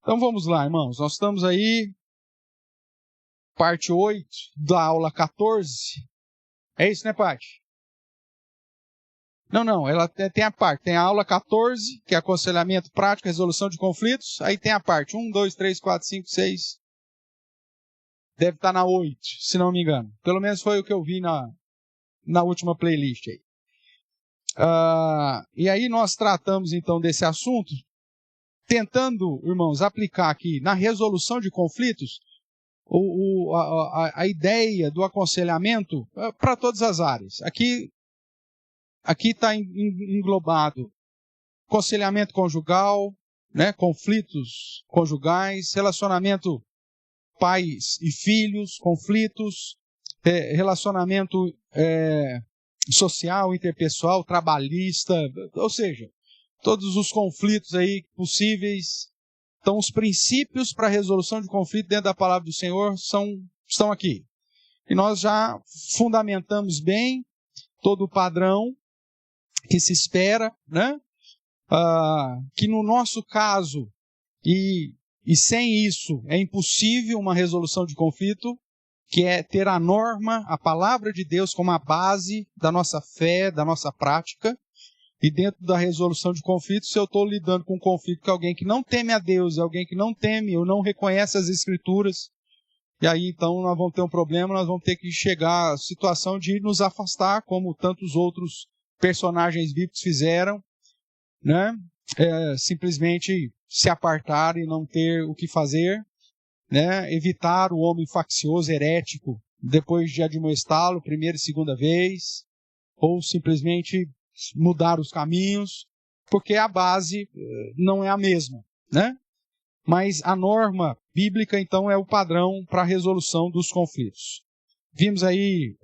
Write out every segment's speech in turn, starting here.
Então vamos lá, irmãos. Nós estamos aí, parte 8 da aula 14. É isso, né, Paty? Não, ela tem a parte. Tem a aula 14, que é aconselhamento prático, resolução de conflitos. Aí tem a parte 1, 2, 3, 4, 5, 6. Deve estar na 8, se não me engano. Pelo menos foi o que eu vi na última playlist aí. E aí nós tratamos então desse assunto, tentando, irmãos, aplicar aqui na resolução de conflitos a ideia do aconselhamento para todas as áreas. Aqui está englobado aconselhamento conjugal, né, conflitos conjugais, relacionamento pais e filhos, conflitos, relacionamento social, interpessoal, trabalhista, ou seja, todos os conflitos aí possíveis. Então, os princípios para a resolução de conflito dentro da palavra do Senhor estão aqui. E nós já fundamentamos bem todo o padrão que se espera, né? Que no nosso caso, e sem isso, é impossível uma resolução de conflito, que é ter a norma, a palavra de Deus como a base da nossa fé, da nossa prática. E dentro da resolução de conflitos, se eu estou lidando com um conflito com alguém que não teme a Deus, alguém que não teme ou não reconhece as Escrituras, e aí então nós vamos ter um problema, nós vamos ter que chegar à situação de nos afastar, como tantos outros personagens bíblicos fizeram, né? Simplesmente se apartar e não ter o que fazer, né? Evitar o homem faccioso, herético, depois de admoestá-lo, primeira e segunda vez, ou simplesmente mudar os caminhos, porque a base não é a mesma, né? Mas a norma bíblica, então, é o padrão para a resolução dos conflitos. Vimos aí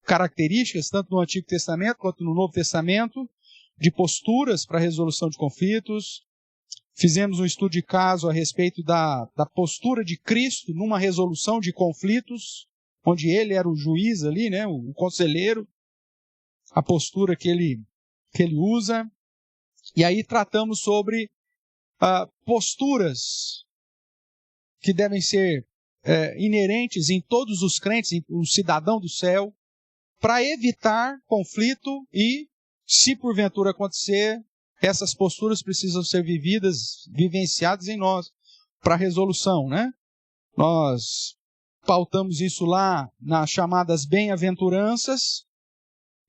características, tanto no Antigo Testamento quanto no Novo Testamento, de posturas para a resolução de conflitos. Fizemos um estudo de caso a respeito da postura de Cristo numa resolução de conflitos, onde ele era o juiz ali, né, o conselheiro, a postura que ele usa. E aí tratamos sobre posturas que devem ser inerentes em todos os crentes, o cidadão do céu, para evitar conflito e, se porventura acontecer, essas posturas precisam ser vivenciadas em nós, para resolução, né? Nós pautamos isso lá nas chamadas bem-aventuranças.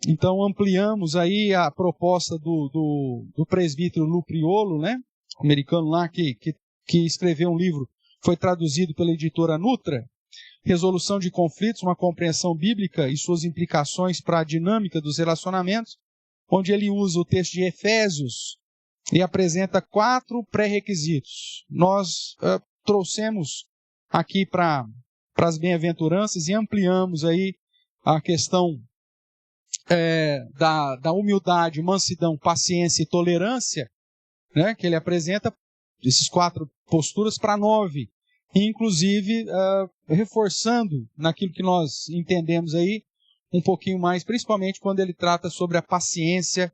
Então ampliamos aí a proposta do presbítero Lou Priolo, né? Americano lá que escreveu um livro, foi traduzido pela editora Nutra, Resolução de Conflitos, uma compreensão bíblica e suas implicações para a dinâmica dos relacionamentos, onde ele usa o texto de Efésios e apresenta 4 pré-requisitos. Nós trouxemos aqui para as bem-aventuranças e ampliamos aí a questão da humildade, mansidão, paciência e tolerância, né, que ele apresenta, esses 4 posturas, para 9. Inclusive, reforçando naquilo que nós entendemos aí, um pouquinho mais, principalmente quando ele trata sobre a paciência.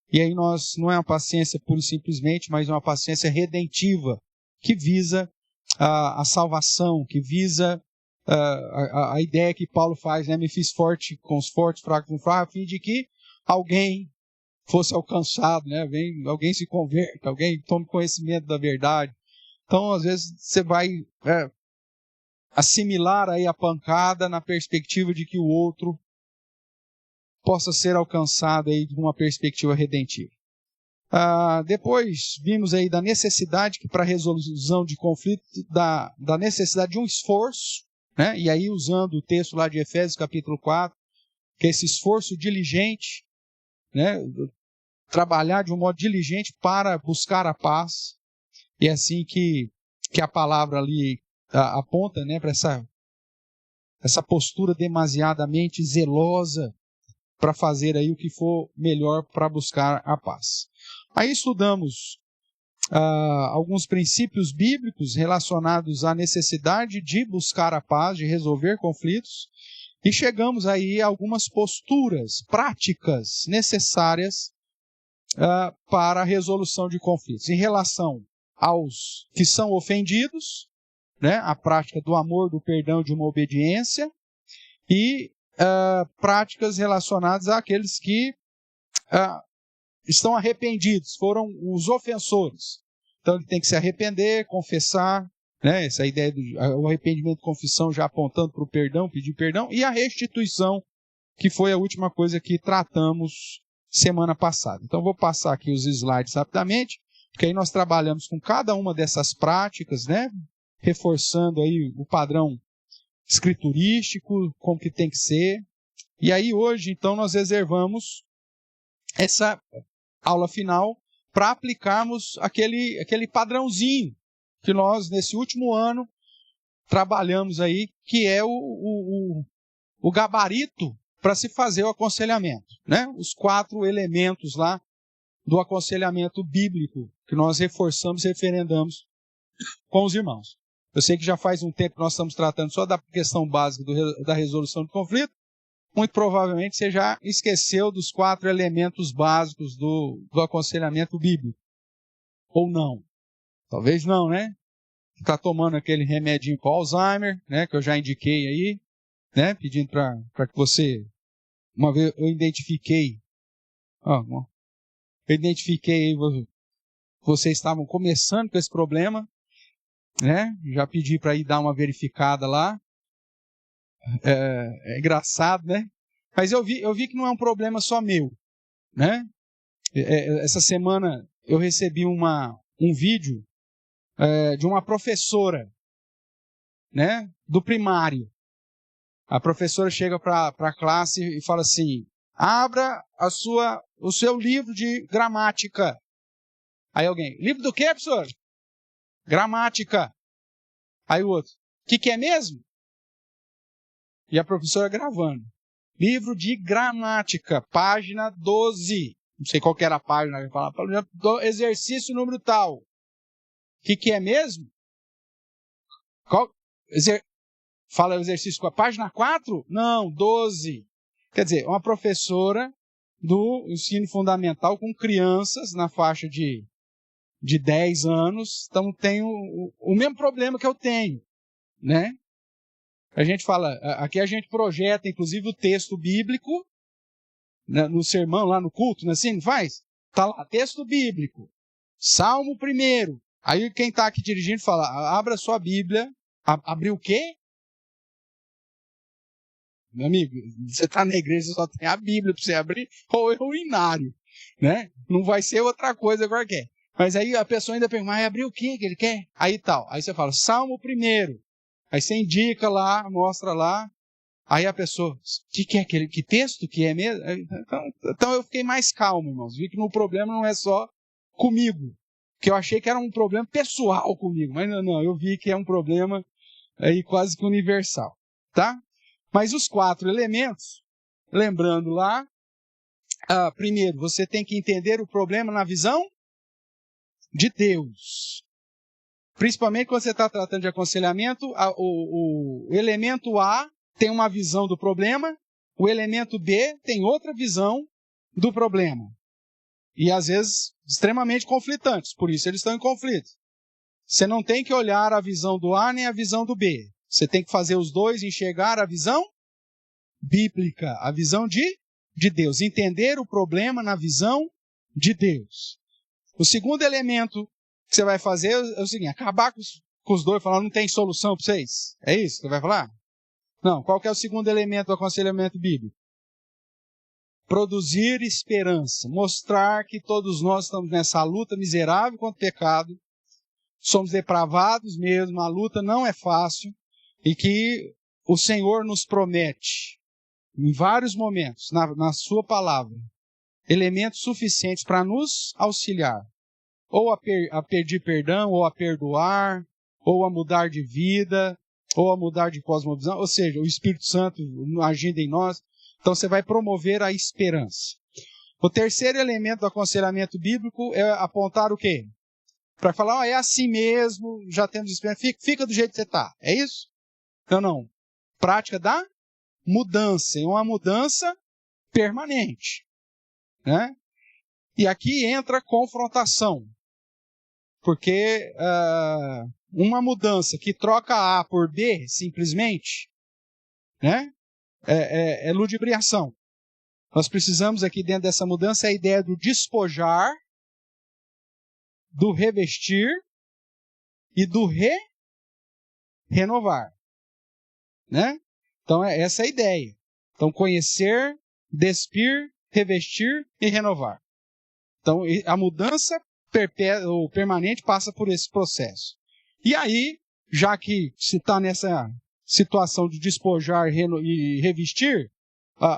E aí não é uma paciência pura e simplesmente, mas uma paciência redentiva, que visa a salvação, que visa a ideia que Paulo faz, né? Me fiz forte com os fortes, fraco com os fracos, a fim de que alguém fosse alcançado, né? Alguém se converta, alguém tome conhecimento da verdade. Então, às vezes, você vai assimilar aí a pancada na perspectiva de que o outro possa ser alcançado aí de uma perspectiva redentiva. Depois vimos aí da necessidade que para a resolução de conflito, da necessidade de um esforço, né? E aí usando o texto lá de Efésios capítulo 4, que é esse esforço diligente, né? Trabalhar de um modo diligente para buscar a paz. E é assim que a palavra ali aponta, né, para essa postura demasiadamente zelosa para fazer aí o que for melhor para buscar a paz. Aí estudamos alguns princípios bíblicos relacionados à necessidade de buscar a paz, de resolver conflitos, e chegamos aí a algumas posturas práticas necessárias para a resolução de conflitos. Em relação aos que são ofendidos, né? A prática do amor, do perdão, de uma obediência, e práticas relacionadas àqueles que estão arrependidos, foram os ofensores. Então ele tem que se arrepender, confessar, né? Essa ideia do arrependimento e confissão já apontando para o perdão, pedir perdão, e a restituição, que foi a última coisa que tratamos semana passada. Então vou passar aqui os slides rapidamente, porque aí nós trabalhamos com cada uma dessas práticas, né? Reforçando aí o padrão escriturístico, como que tem que ser. E aí hoje, então, nós reservamos essa aula final para aplicarmos aquele padrãozinho que nós, nesse último ano, trabalhamos aí, que é o gabarito para se fazer o aconselhamento, né? Os 4 elementos lá do aconselhamento bíblico que nós reforçamos e referendamos com os irmãos. Eu sei que já faz um tempo que nós estamos tratando só da questão básica da resolução de conflito. Muito provavelmente você já esqueceu dos 4 elementos básicos do aconselhamento bíblico. Ou não. Talvez não, né? Está tomando aquele remedinho para Alzheimer, né? Que eu já indiquei aí, né? Pedindo para que você... Uma vez eu identifiquei... vocês estavam começando com esse problema, né? Já pedi para ir dar uma verificada lá. É engraçado, né? Mas eu vi que não é um problema só meu, né? Essa semana eu recebi um vídeo de uma professora, né? Do primário. A professora chega para a classe e fala assim: abra o seu livro de gramática. Aí alguém: livro do quê, professor? Gramática. Aí o outro: o que é mesmo? E a professora gravando. Livro de gramática, página 12. Não sei qual que era a página. Exercício número tal. O que é mesmo? Fala o exercício com a página 4? Não, 12. Quer dizer, uma professora do ensino fundamental com crianças na faixa de 10 anos. Então tem o mesmo problema que eu tenho, né? A gente fala, aqui a gente projeta, inclusive, o texto bíblico, né, no sermão, lá no culto, né, assim, não faz? Está lá, texto bíblico, Salmo 1. Aí quem está aqui dirigindo fala: abra sua Bíblia. Abrir o quê? Meu amigo, você está na igreja, só tem a Bíblia para você abrir, ou é o inário, né? Não vai ser outra coisa qualquer. Mas aí a pessoa ainda pergunta: abrir o quê que ele quer? Aí tal. Aí você fala: Salmo 1. Aí você indica lá, mostra lá. Aí a pessoa: que é aquele? Que texto que é mesmo? Então eu fiquei mais calmo, irmãos. Vi que o problema não é só comigo. Que eu achei que era um problema pessoal comigo. Mas não, eu vi que é um problema aí quase que universal. Tá? Mas os 4 elementos, lembrando lá, primeiro, você tem que entender o problema na visão de Deus. Principalmente quando você está tratando de aconselhamento, o elemento A tem uma visão do problema, o elemento B tem outra visão do problema. E às vezes extremamente conflitantes, por isso eles estão em conflito. Você não tem que olhar a visão do A nem a visão do B. Você tem que fazer os dois enxergar a visão bíblica, a visão de Deus. Entender o problema na visão de Deus. O segundo elemento que você vai fazer é o seguinte: acabar com os dois, falar: não tem solução para vocês. É isso que você vai falar? Não. Qual que é o segundo elemento do aconselhamento bíblico? Produzir esperança. Mostrar que todos nós estamos nessa luta miserável contra o pecado. Somos depravados mesmo, a luta não é fácil. E que o Senhor nos promete, em vários momentos, na sua palavra, elementos suficientes para nos auxiliar. Ou a pedir perdão, ou a perdoar, ou a mudar de vida, ou a mudar de cosmovisão. Ou seja, o Espírito Santo agindo em nós. Então você vai promover a esperança. O terceiro elemento do aconselhamento bíblico é apontar o quê? Para falar: é assim mesmo, já temos esperança, fica do jeito que você está. É isso? Não. Prática da mudança. É uma mudança permanente, né? E aqui entra a confrontação. Porque uma mudança que troca A por B, simplesmente, né, é ludibriação. Nós precisamos aqui dentro dessa mudança a ideia do despojar, do revestir e do renovar. Né? Então, essa é a ideia. Então, conhecer, despir, revestir e renovar. Então, a mudança ou permanente passa por esse processo. E aí, já que se está nessa situação de despojar e revestir,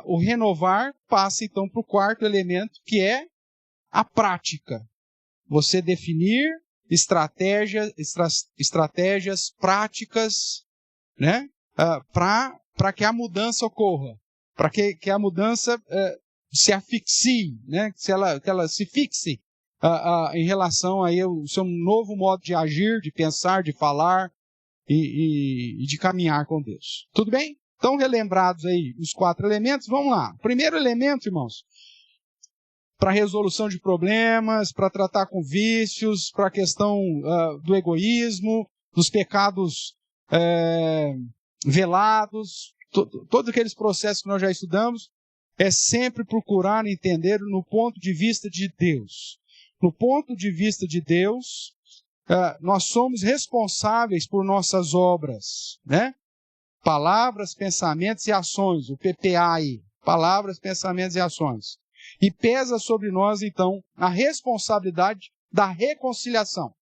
o renovar passa então para o quarto elemento, que é a prática. Você definir estratégias práticas, né, para que a mudança ocorra, para que a mudança se asfixie, né, que ela se fixe em relação aí ao seu novo modo de agir, de pensar, de falar e de caminhar com Deus. Tudo bem? Então, relembrados aí os 4 elementos, vamos lá. Primeiro elemento, irmãos, para resolução de problemas, para tratar com vícios, para a questão do egoísmo, dos pecados velados, todos aqueles processos que nós já estudamos, é sempre procurar entender no ponto de vista de Deus. No ponto de vista de Deus, nós somos responsáveis por nossas obras, né? Palavras, pensamentos e ações, o PPA, palavras, pensamentos e ações. E pesa sobre nós, então, a responsabilidade da reconciliação.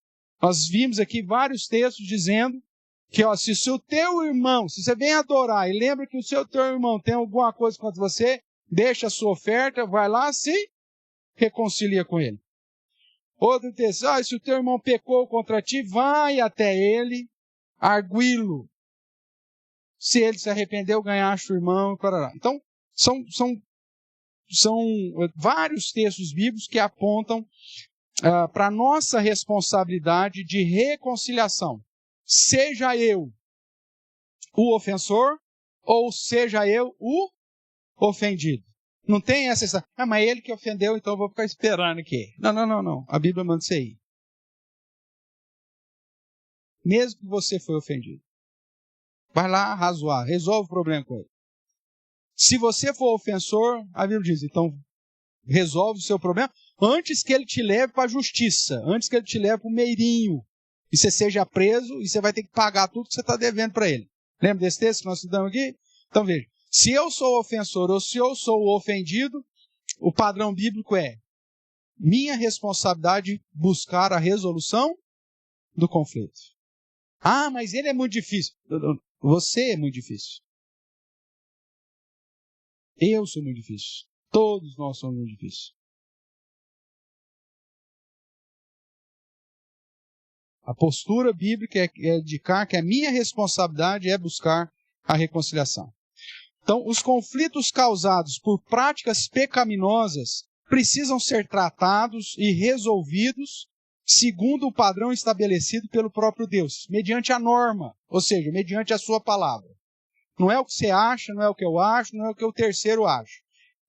Nós vimos aqui vários textos dizendo que, se o seu teu irmão, se você vem adorar e lembra que o seu teu irmão tem alguma coisa contra você, deixa a sua oferta, vai lá, se reconcilia com ele. Outro texto, se o teu irmão pecou contra ti, vai até ele, arguí-lo. Se ele se arrependeu, ganhaste o irmão. Então, são vários textos bíblicos que apontam para a nossa responsabilidade de reconciliação. Seja eu o ofensor ou seja eu o ofendido. Não tem essa, mas ele que ofendeu, então eu vou ficar esperando aqui. Não. A Bíblia manda isso aí. Mesmo que você foi ofendido. Vai lá razoar, resolve o problema com ele. Se você for ofensor, a Bíblia diz, então resolve o seu problema antes que ele te leve para a justiça, antes que ele te leve para o meirinho, e você seja preso e você vai ter que pagar tudo que você está devendo para ele. Lembra desse texto que nós estudamos aqui? Então veja, se eu sou o ofensor ou se eu sou o ofendido, o padrão bíblico é minha responsabilidade buscar a resolução do conflito. Mas ele é muito difícil. Você é muito difícil. Eu sou muito difícil. Todos nós somos muito difíceis. A postura bíblica é indicar que a minha responsabilidade é buscar a reconciliação. Então, os conflitos causados por práticas pecaminosas precisam ser tratados e resolvidos segundo o padrão estabelecido pelo próprio Deus, mediante a norma, ou seja, mediante a sua palavra. Não é o que você acha, não é o que eu acho, não é o que o terceiro acha.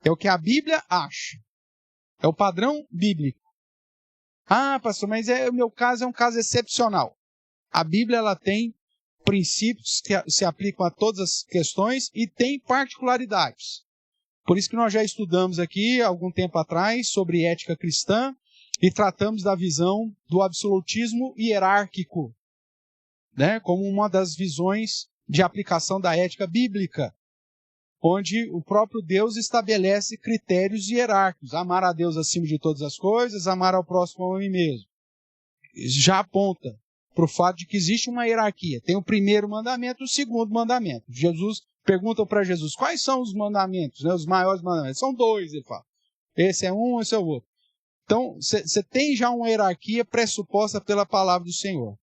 É o que a Bíblia acha. É o padrão bíblico. Pastor, mas o meu caso é um caso excepcional. A Bíblia ela tem princípios que se aplicam a todas as questões e tem particularidades. Por isso que nós já estudamos aqui, algum tempo atrás, sobre ética cristã e tratamos da visão do absolutismo hierárquico, né, como uma das visões de aplicação da ética bíblica, onde o próprio Deus estabelece critérios hierárquicos. Amar a Deus acima de todas as coisas, amar ao próximo como a mim mesmo. Já aponta para o fato de que existe uma hierarquia. Tem o primeiro mandamento e o segundo mandamento. Jesus pergunta para Jesus, quais são os mandamentos, né, os maiores mandamentos? São 2, ele fala. Esse é um, esse é o outro. Então, você tem já uma hierarquia pressuposta pela palavra do Senhor.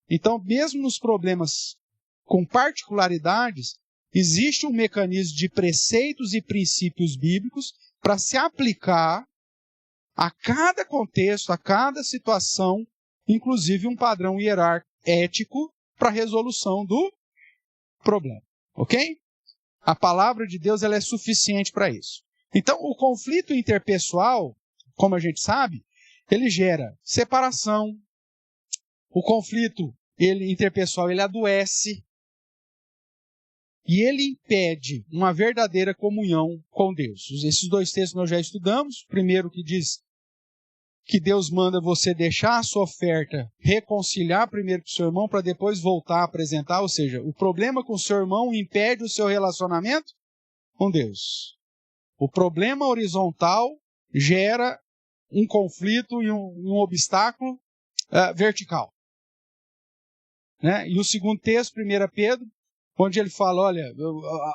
Então, mesmo nos problemas com particularidades, existe um mecanismo de preceitos e princípios bíblicos para se aplicar a cada contexto, a cada situação, inclusive um padrão hierárquico ético para a resolução do problema. Ok? A palavra de Deus ela é suficiente para isso. Então, o conflito interpessoal, como a gente sabe, ele gera separação, o conflito interpessoal, ele adoece e ele impede uma verdadeira comunhão com Deus. Esses dois textos nós já estudamos. O primeiro que diz que Deus manda você deixar a sua oferta, reconciliar primeiro com o seu irmão, para depois voltar a apresentar. Ou seja, o problema com o seu irmão impede o seu relacionamento com Deus. O problema horizontal gera um conflito e um obstáculo vertical. Né? E o segundo texto, 1 Pedro, onde ele fala, olha,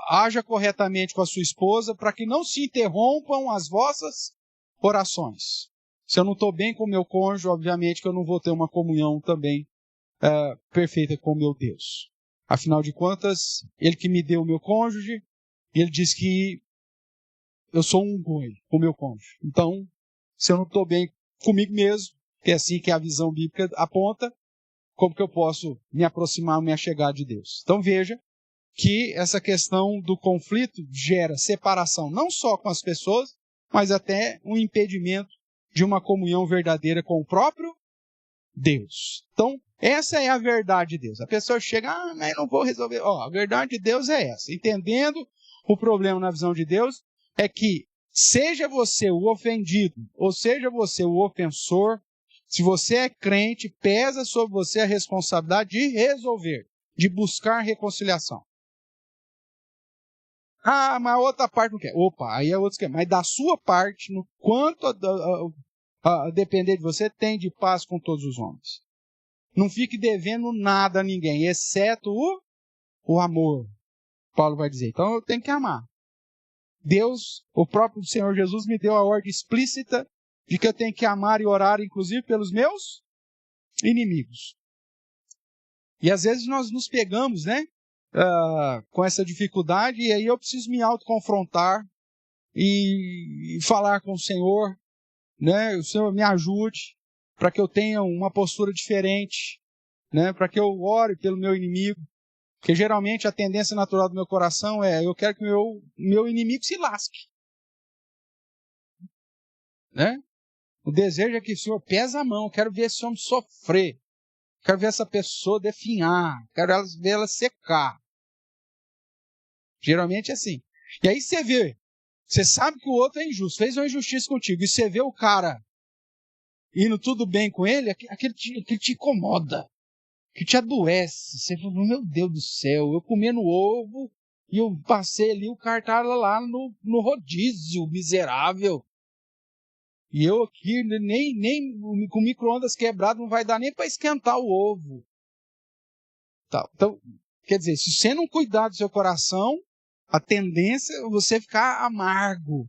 haja corretamente com a sua esposa para que não se interrompam as vossas orações. Se eu não estou bem com o meu cônjuge, obviamente que eu não vou ter uma comunhão também perfeita com o meu Deus. Afinal de contas, ele que me deu o meu cônjuge, ele diz que eu sou um com ele, com o meu cônjuge. Então, se eu não estou bem comigo mesmo, que é assim que a visão bíblica aponta, como que eu posso me aproximar, me achegar de Deus? Então veja que essa questão do conflito gera separação não só com as pessoas, mas até um impedimento de uma comunhão verdadeira com o próprio Deus. Então, essa é a verdade de Deus. A pessoa chega, mas eu não vou resolver. A verdade de Deus é essa. Entendendo o problema na visão de Deus, é que seja você o ofendido, ou seja você o ofensor, se você é crente, pesa sobre você a responsabilidade de resolver, de buscar reconciliação. Mas a outra parte não quer. Aí é outro que quer. Mas da sua parte, no quanto a depender de você, tem de paz com todos os homens. Não fique devendo nada a ninguém, exceto o amor, Paulo vai dizer. Então eu tenho que amar. Deus, o próprio Senhor Jesus, me deu a ordem explícita de que eu tenho que amar e orar, inclusive, pelos meus inimigos. E às vezes nós nos pegamos, né, com essa dificuldade, e aí eu preciso me autoconfrontar e falar com o Senhor, né, o Senhor me ajude para que eu tenha uma postura diferente, né, para que eu ore pelo meu inimigo. Porque geralmente a tendência natural do meu coração é, eu quero que o meu inimigo se lasque. Né? O desejo é que o Senhor pese a mão, eu quero ver esse homem sofrer. Quero ver essa pessoa definhar, quero ver ela secar. Geralmente é assim. E aí você vê, você sabe que o outro é injusto, fez uma injustiça contigo, e você vê o cara indo tudo bem com ele, aquele te incomoda. Que te adoece. Você fala, meu Deus do céu, eu comendo ovo e eu passei ali, o cara tá lá no rodízio, miserável. E eu aqui, nem com micro-ondas quebrado, não vai dar nem para esquentar o ovo. Tá. Então, quer dizer, se você não cuidar do seu coração, a tendência é você ficar amargo.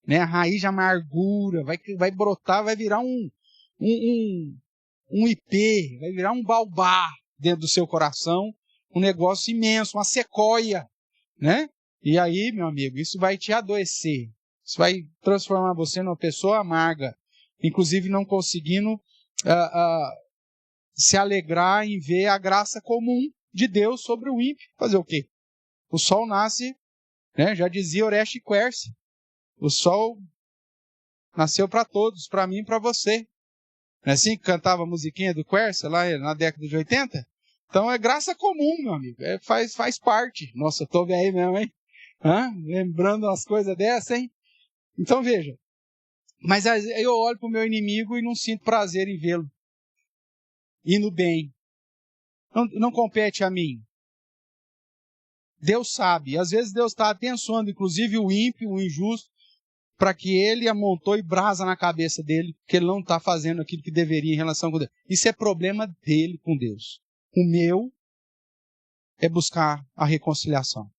Né? A raiz de amargura vai brotar, vai virar um ipê, vai virar um baobá dentro do seu coração, um negócio imenso, uma sequoia, né? E aí, meu amigo, isso vai te adoecer, isso vai transformar você numa pessoa amarga, inclusive não conseguindo se alegrar em ver a graça comum de Deus sobre o ímpio. Fazer o quê? O sol nasce, né? Já dizia Oreste Quercia, o sol nasceu para todos, para mim e para você. Não é assim que cantava a musiquinha do Quercia lá na década de 80? Então é graça comum, meu amigo. Faz parte. Nossa, eu tô velho mesmo, hein? Lembrando umas coisas dessas, hein? Então veja. Mas aí eu olho para o meu inimigo e não sinto prazer em vê-lo indo bem. Não compete a mim. Deus sabe. Às vezes Deus está abençoando, inclusive o ímpio, o injusto, para que ele amontoe brasa na cabeça dele, porque ele não está fazendo aquilo que deveria em relação com Deus. Isso é problema dele com Deus. O meu é buscar a reconciliação.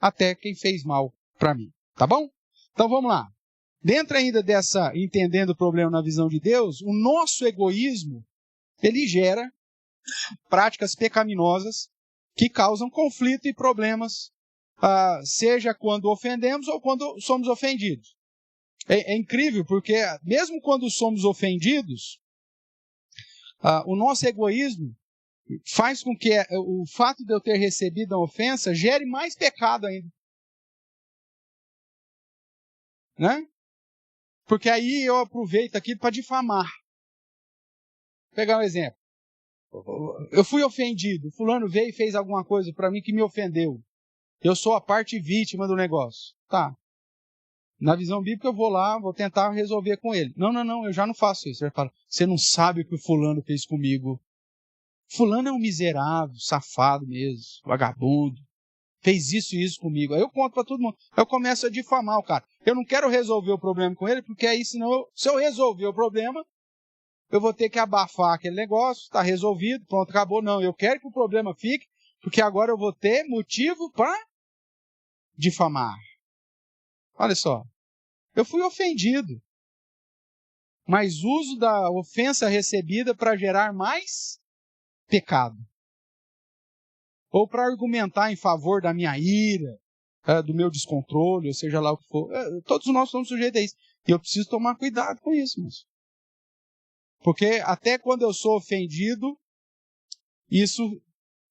Até quem fez mal para mim. Tá bom? Então vamos lá. Dentro ainda dessa, entendendo o problema na visão de Deus, o nosso egoísmo, ele gera práticas pecaminosas que causam conflito e problemas, seja quando ofendemos ou quando somos ofendidos. É incrível, porque mesmo quando somos ofendidos, o nosso egoísmo faz com que o fato de eu ter recebido a ofensa gere mais pecado ainda. Né? Porque aí eu aproveito aquilo para difamar. Vou pegar um exemplo. Eu fui ofendido. Fulano veio e fez alguma coisa para mim que me ofendeu. Eu sou a parte vítima do negócio. Tá. Na visão bíblica eu vou lá, vou tentar resolver com ele. Não, eu já não faço isso. Ele fala, você não sabe o que o fulano fez comigo. Fulano é um miserável, safado mesmo, vagabundo. Fez isso e isso comigo. Aí eu conto para todo mundo. Aí eu começo a difamar o cara. Eu não quero resolver o problema com ele, porque aí senão, se eu resolver o problema, eu vou ter que abafar aquele negócio, está resolvido, pronto, acabou. Não, eu quero que o problema fique, porque agora eu vou ter motivo para difamar. Olha só, eu fui ofendido, mas uso da ofensa recebida para gerar mais pecado. Ou para argumentar em favor da minha ira, do meu descontrole, ou seja lá o que for. Todos nós somos sujeitos a isso. E eu preciso tomar cuidado com isso, moço. Porque até quando eu sou ofendido, isso,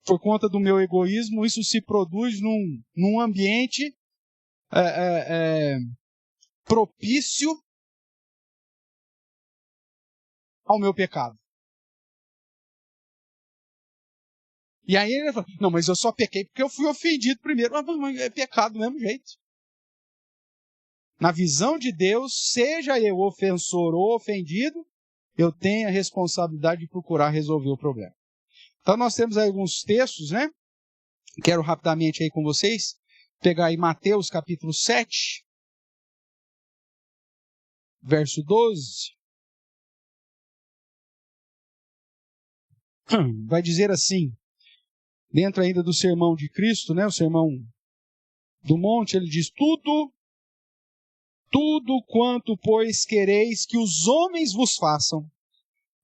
por conta do meu egoísmo, isso se produz num ambiente propício ao meu pecado. E aí ele fala, não, mas eu só pequei porque eu fui ofendido primeiro. Mas é pecado do mesmo jeito. Na visão de Deus, seja eu ofensor ou ofendido, eu tenho a responsabilidade de procurar resolver o problema. Então nós temos aí alguns textos, né? Quero rapidamente aí com vocês pegar aí Mateus capítulo 7, verso 12. Vai dizer assim, dentro ainda do sermão de Cristo, né? O sermão do monte, ele diz, tudo quanto, pois, quereis que os homens vos façam,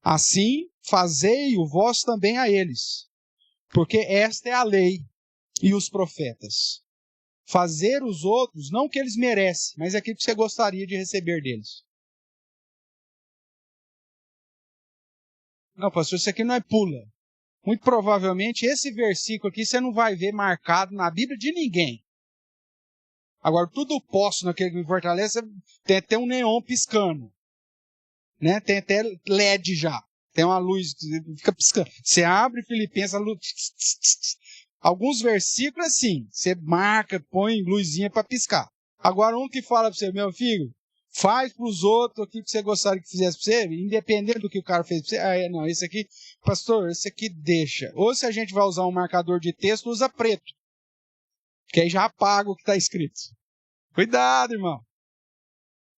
assim fazei-o vós também a eles, porque esta é a lei e os profetas. Fazer os outros, não o que eles merecem, mas aquilo que você gostaria de receber deles. Não, pastor, isso aqui não é pula. Muito provavelmente esse versículo aqui você não vai ver marcado na Bíblia de ninguém. Agora, tudo posso naquele que me fortalece, tem até um neon piscando. Né? Tem até LED já. Tem uma luz que fica piscando. Você abre Filipenses, a luz... Alguns versículos assim, você marca, põe luzinha para piscar. Agora um que fala para você, meu filho, faz para os outros aquilo que você gostaria que fizesse para você, independente do que o cara fez para você. Não, esse aqui, pastor, esse aqui deixa. Ou se a gente vai usar um marcador de texto, usa preto. Que aí já apaga o que está escrito. Cuidado, irmão.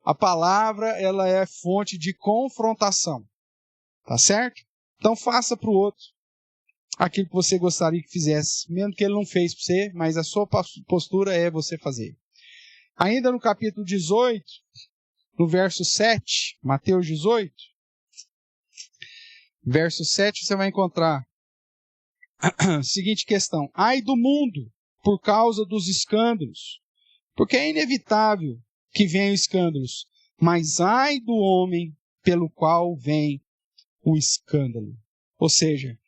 A palavra, ela é fonte de confrontação. Tá certo? Então faça para o outro aquilo que você gostaria que fizesse, mesmo que ele não fez para você, mas a sua postura é você fazer. Ainda no capítulo 18, no verso 7, Mateus 18, verso 7, você vai encontrar a seguinte questão. Ai do mundo, por causa dos escândalos, porque é inevitável que venham escândalos, mas ai do homem pelo qual vem o escândalo. Ou seja,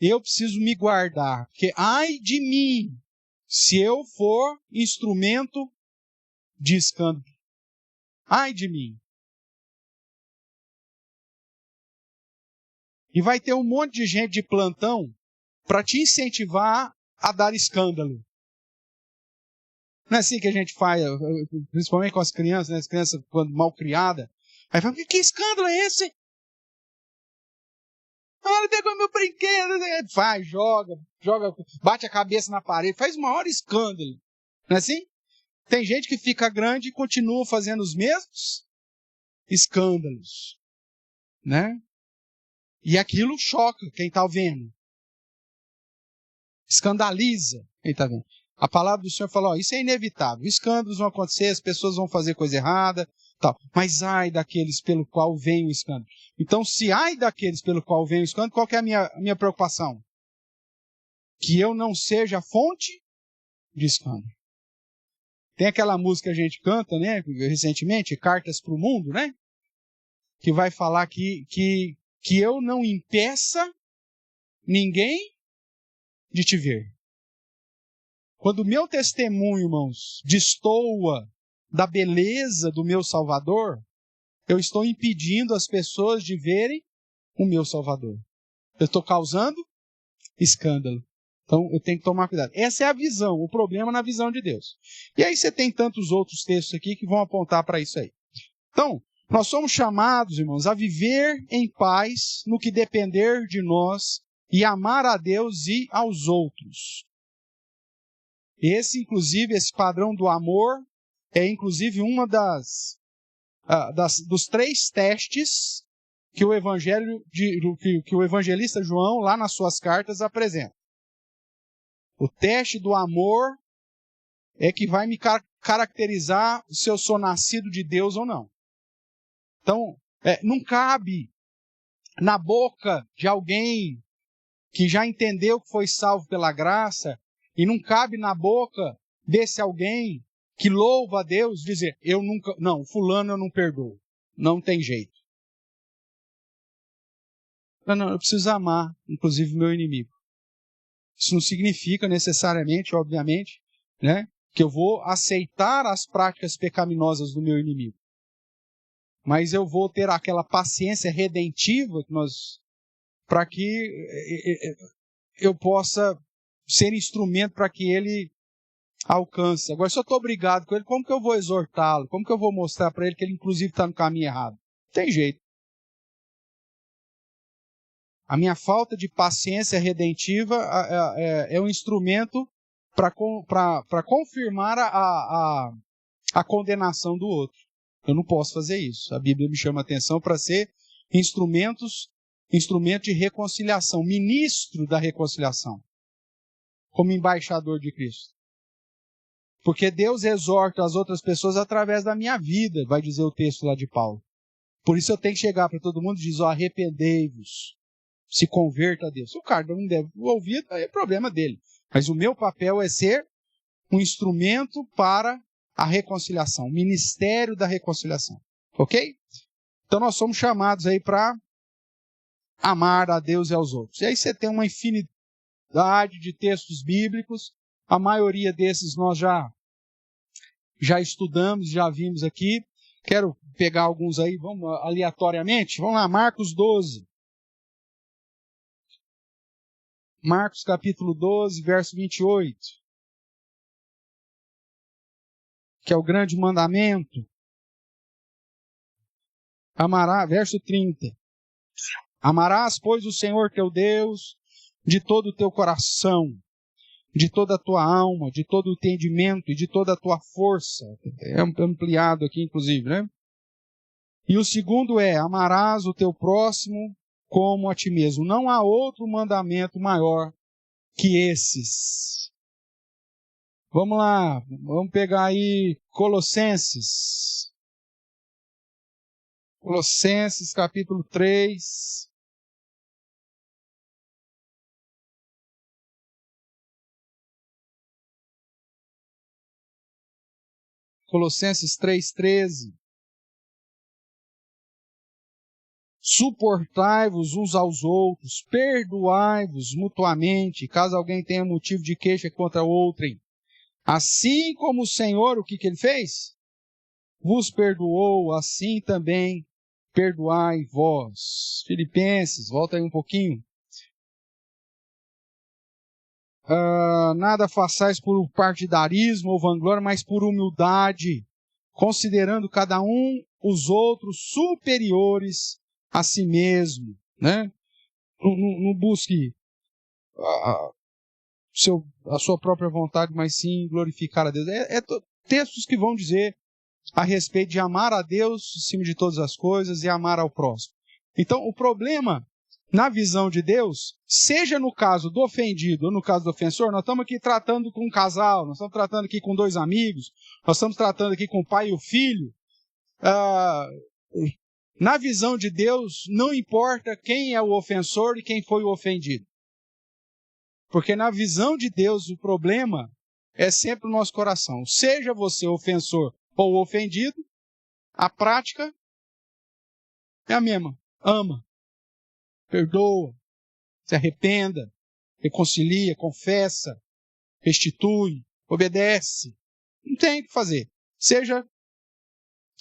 eu preciso me guardar, porque ai de mim, se eu for instrumento de escândalo. Ai de mim. E vai ter um monte de gente de plantão para te incentivar a dar escândalo. Não é assim que a gente faz, principalmente com as crianças, né? As crianças quando mal criadas. Aí fala, que escândalo é esse? Olha, pegou meu brinquedo. Faz, joga, bate a cabeça na parede, faz o maior escândalo. Não é assim? Tem gente que fica grande e continua fazendo os mesmos escândalos. Né? E aquilo choca quem está vendo. Escandaliza quem está vendo. A palavra do Senhor falou, isso é inevitável. Escândalos vão acontecer, as pessoas vão fazer coisa errada, tal. Mas ai daqueles pelo qual vem o escândalo. Então, se ai daqueles pelo qual vem o escândalo, qual que é a minha preocupação? Que eu não seja a fonte de escândalo. Tem aquela música que a gente canta, né, recentemente, Cartas para o Mundo, né? Que vai falar que eu não impeça ninguém de te ver. Quando o meu testemunho, irmãos, destoa da beleza do meu Salvador, eu estou impedindo as pessoas de verem o meu Salvador. Eu estou causando escândalo. Então, eu tenho que tomar cuidado. Essa é a visão, o problema na visão de Deus. E aí você tem tantos outros textos aqui que vão apontar para isso aí. Então, nós somos chamados, irmãos, a viver em paz no que depender de nós e amar a Deus e aos outros. Esse padrão do amor é, inclusive, uma dos 3 testes que o evangelista João, lá nas suas cartas, apresenta. O teste do amor é que vai me caracterizar se eu sou nascido de Deus ou não. Então, não cabe na boca de alguém que já entendeu que foi salvo pela graça, e não cabe na boca desse alguém que louva a Deus dizer, fulano eu não perdoo. Não tem jeito. Não, eu preciso amar, inclusive, o meu inimigo. Isso não significa necessariamente, obviamente, né, que eu vou aceitar as práticas pecaminosas do meu inimigo. Mas eu vou ter aquela paciência redentiva para que eu possa ser instrumento para que ele alcance. Agora, se eu estou brigado com ele, como que eu vou exortá-lo? Como que eu vou mostrar para ele que ele, inclusive, está no caminho errado? Não tem jeito. A minha falta de paciência redentiva é um instrumento para confirmar a condenação do outro. Eu não posso fazer isso. A Bíblia me chama a atenção para ser instrumento de reconciliação, ministro da reconciliação, como embaixador de Cristo. Porque Deus exorta as outras pessoas através da minha vida, vai dizer o texto lá de Paulo. Por isso eu tenho que chegar para todo mundo e dizer, arrependei-vos. Se converta a Deus. Se o cara não deve ouvir, é problema dele. Mas o meu papel é ser um instrumento para a reconciliação, o ministério da reconciliação. Ok? Então nós somos chamados aí para amar a Deus e aos outros. E aí você tem uma infinidade de textos bíblicos, a maioria desses nós já estudamos, já vimos aqui. Quero pegar alguns aí, vamos aleatoriamente. Vamos lá, Marcos 12. Marcos capítulo 12, verso 28, que é o grande mandamento. Verso 30. Amarás, pois, o Senhor teu Deus de todo o teu coração, de toda a tua alma, de todo o entendimento e de toda a tua força. É ampliado aqui, inclusive, né? E o segundo é, amarás o teu próximo como a ti mesmo. Não há outro mandamento maior que esses. Vamos lá, vamos pegar aí Colossenses. Colossenses capítulo 3. Colossenses 3,13. Suportai-vos uns aos outros, perdoai-vos mutuamente, caso alguém tenha motivo de queixa contra outrem. Assim como o Senhor, o que ele fez? Vos perdoou, assim também perdoai vós. Filipenses, volta aí um pouquinho. Nada façais por partidarismo ou vanglória, mas por humildade, considerando cada um os outros superiores a si mesmo, né? Não busque a sua própria vontade, mas sim glorificar a Deus. Textos que vão dizer a respeito de amar a Deus acima de todas as coisas e amar ao próximo. Então, o problema, na visão de Deus, seja no caso do ofendido ou no caso do ofensor, nós estamos aqui tratando com um casal, nós estamos tratando aqui com 2 amigos, nós estamos tratando aqui com o pai e o filho. Na visão de Deus, não importa quem é o ofensor e quem foi o ofendido. Porque na visão de Deus, o problema é sempre o nosso coração. Seja você ofensor ou ofendido, a prática é a mesma. Ama, perdoa, se arrependa, reconcilia, confessa, restitui, obedece. Não tem o que fazer. Seja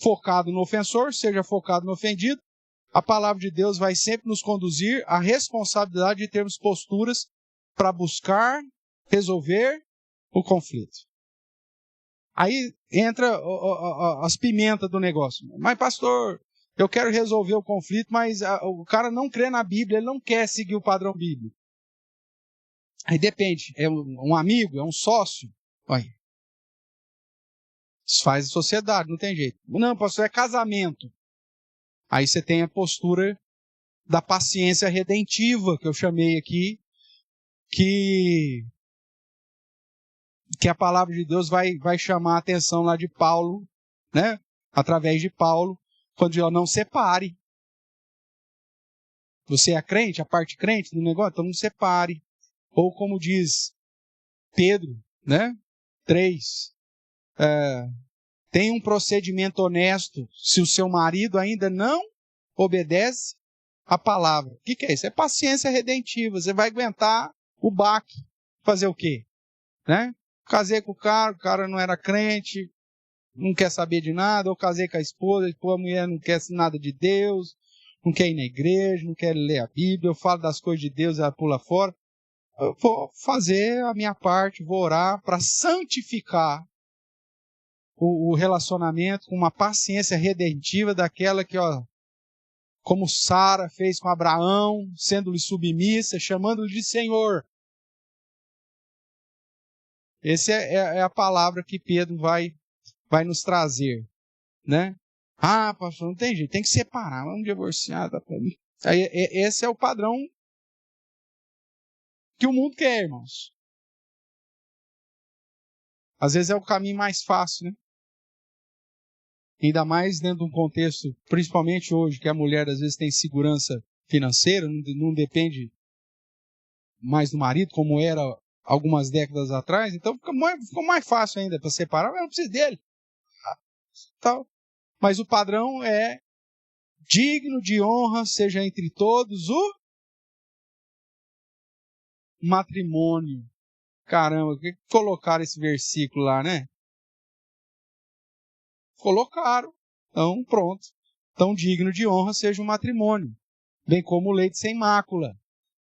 focado no ofensor, seja focado no ofendido. A palavra de Deus vai sempre nos conduzir à responsabilidade de termos posturas para buscar resolver o conflito. Aí entra as pimentas do negócio. Mas, pastor, eu quero resolver o conflito, mas o cara não crê na Bíblia, ele não quer seguir o padrão bíblico. Aí depende, é um amigo, é um sócio? Olha, isso faz sociedade, não tem jeito. Não, pastor, é casamento. Aí você tem a postura da paciência redentiva, que eu chamei aqui, que a palavra de Deus vai chamar a atenção lá de Paulo, né? Através de Paulo, quando diz, não separe. Você é crente, a parte crente do negócio, então não separe. Ou como diz Pedro, né? 3. Tem um procedimento honesto se o seu marido ainda não obedece a palavra. O que é isso? É paciência redentiva. Você vai aguentar o baque. Fazer o quê? Né? Casei com o cara não era crente, não quer saber de nada, ou casei com a esposa, a mulher não quer nada de Deus, não quer ir na igreja, não quer ler a Bíblia, eu falo das coisas de Deus e ela pula fora. Eu vou fazer a minha parte, vou orar para santificar o relacionamento com uma paciência redentiva daquela que, como Sara fez com Abraão, sendo-lhe submissa, chamando-lhe de Senhor. Essa é a palavra que Pedro vai nos trazer, né? Pastor, não tem jeito, tem que separar, vamos divorciar. Aí, esse é o padrão que o mundo quer, irmãos. Às vezes é o caminho mais fácil, né? Ainda mais dentro de um contexto, principalmente hoje, que a mulher às vezes tem segurança financeira, não depende mais do marido, como era algumas décadas atrás, então ficou mais fácil ainda para separar, mas não precisa dele. Mas o padrão é digno de honra, seja entre todos o matrimônio. Caramba, por que colocaram esse versículo lá, né? Colocaram. Então, pronto. Então, digno de honra seja o matrimônio, bem como o leite sem mácula.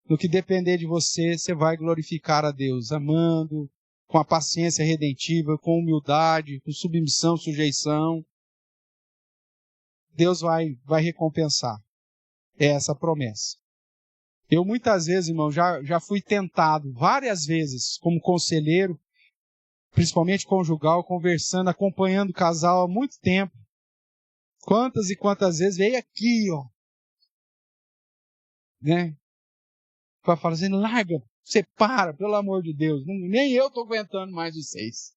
No que depender de você, você vai glorificar a Deus, amando, com a paciência redentiva, com humildade, com submissão, sujeição. Deus vai recompensar. É essa a promessa. Eu muitas vezes, irmão, já fui tentado várias vezes como conselheiro, principalmente conjugal, conversando, acompanhando o casal há muito tempo. Quantas e quantas vezes veio aqui, né? Para falar assim, larga, separa, pelo amor de Deus. Nem eu estou aguentando mais vocês.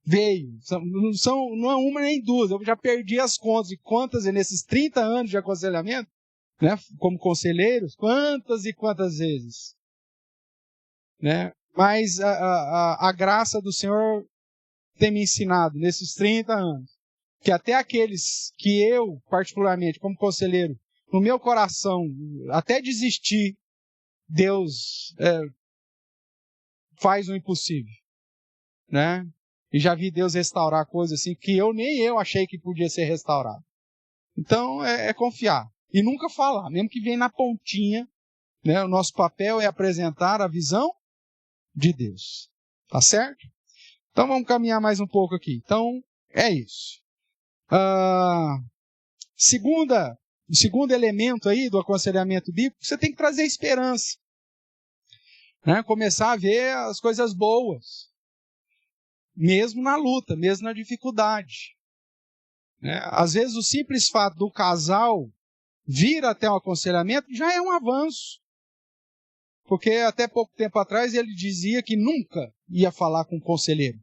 Veio. Não é uma nem duas. Eu já perdi as contas de quantas, nesses 30 anos de aconselhamento, né, como conselheiros, quantas e quantas vezes. Né? Mas a graça do Senhor tem me ensinado nesses 30 anos, que até aqueles que eu, particularmente, como conselheiro, no meu coração, até desistir, Deus faz o impossível, né? E já vi Deus restaurar coisas assim que nem eu achei que podia ser restaurado. Então, é confiar. E nunca falar, mesmo que venha na pontinha, né? O nosso papel é apresentar a visão de Deus. Tá certo? Então, vamos caminhar mais um pouco aqui. Então, é isso. O segundo elemento aí do aconselhamento bíblico, você tem que trazer esperança. Né? Começar a ver as coisas boas. Mesmo na luta, mesmo na dificuldade. Né? Às vezes o simples fato do casal vir até um aconselhamento já é um avanço. Porque até pouco tempo atrás ele dizia que nunca ia falar com um conselheiro.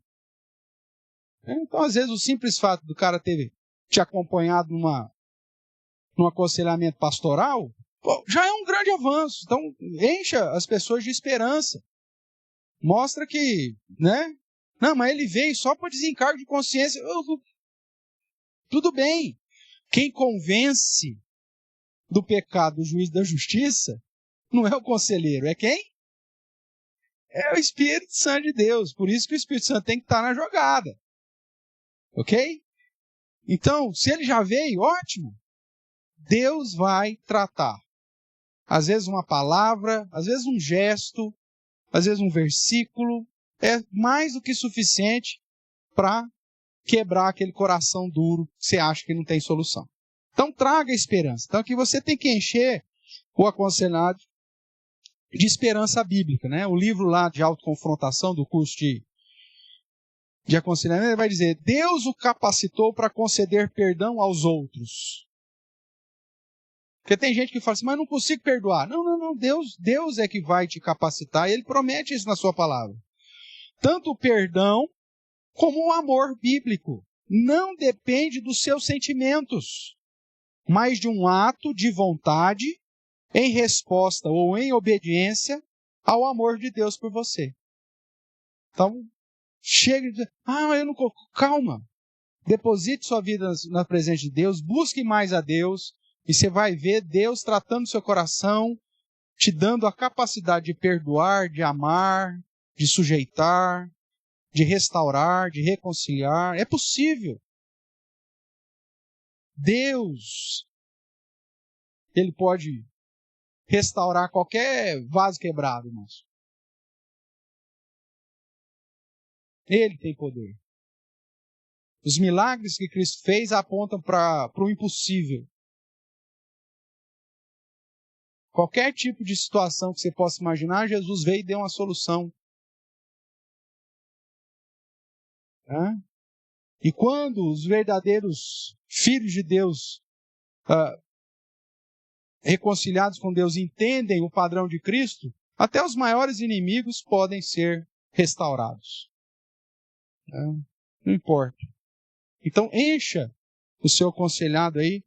Então, às vezes, o simples fato do cara ter te acompanhado num aconselhamento pastoral, já é um grande avanço. Então, encha as pessoas de esperança. Mostra que, né? Não, mas ele veio só para desencargo de consciência. Tudo bem. Quem convence do pecado, do juízo da justiça, não é o conselheiro, é quem? É o Espírito Santo de Deus. Por isso que o Espírito Santo tem que estar na jogada. Ok? Então, se ele já veio, ótimo. Deus vai tratar. Às vezes uma palavra, às vezes um gesto, às vezes um versículo, é mais do que suficiente para quebrar aquele coração duro que você acha que não tem solução. Então traga esperança. Então aqui você tem que encher o aconselhado de esperança bíblica, né? O livro lá de autoconfrontação do curso de aconselhamento, ele vai dizer: Deus o capacitou para conceder perdão aos outros. Porque tem gente que fala assim, mas não consigo perdoar. Não, Deus é que vai te capacitar, e Ele promete isso na sua palavra. Tanto o perdão como o amor bíblico não depende dos seus sentimentos, mas de um ato de vontade em resposta ou em obediência ao amor de Deus por você. Então, chega e diz, eu não... Calma. Deposite sua vida na presença de Deus, busque mais a Deus, e você vai ver Deus tratando seu coração, te dando a capacidade de perdoar, de amar, de sujeitar, de restaurar, de reconciliar. É possível. Deus, Ele pode restaurar qualquer vaso quebrado, irmãos. Ele tem poder. Os milagres que Cristo fez apontam para o impossível. Qualquer tipo de situação que você possa imaginar, Jesus veio e deu uma solução. E quando os verdadeiros filhos de Deus, reconciliados com Deus, entendem o padrão de Cristo, até os maiores inimigos podem ser restaurados. Não importa. Então, encha o seu aconselhado aí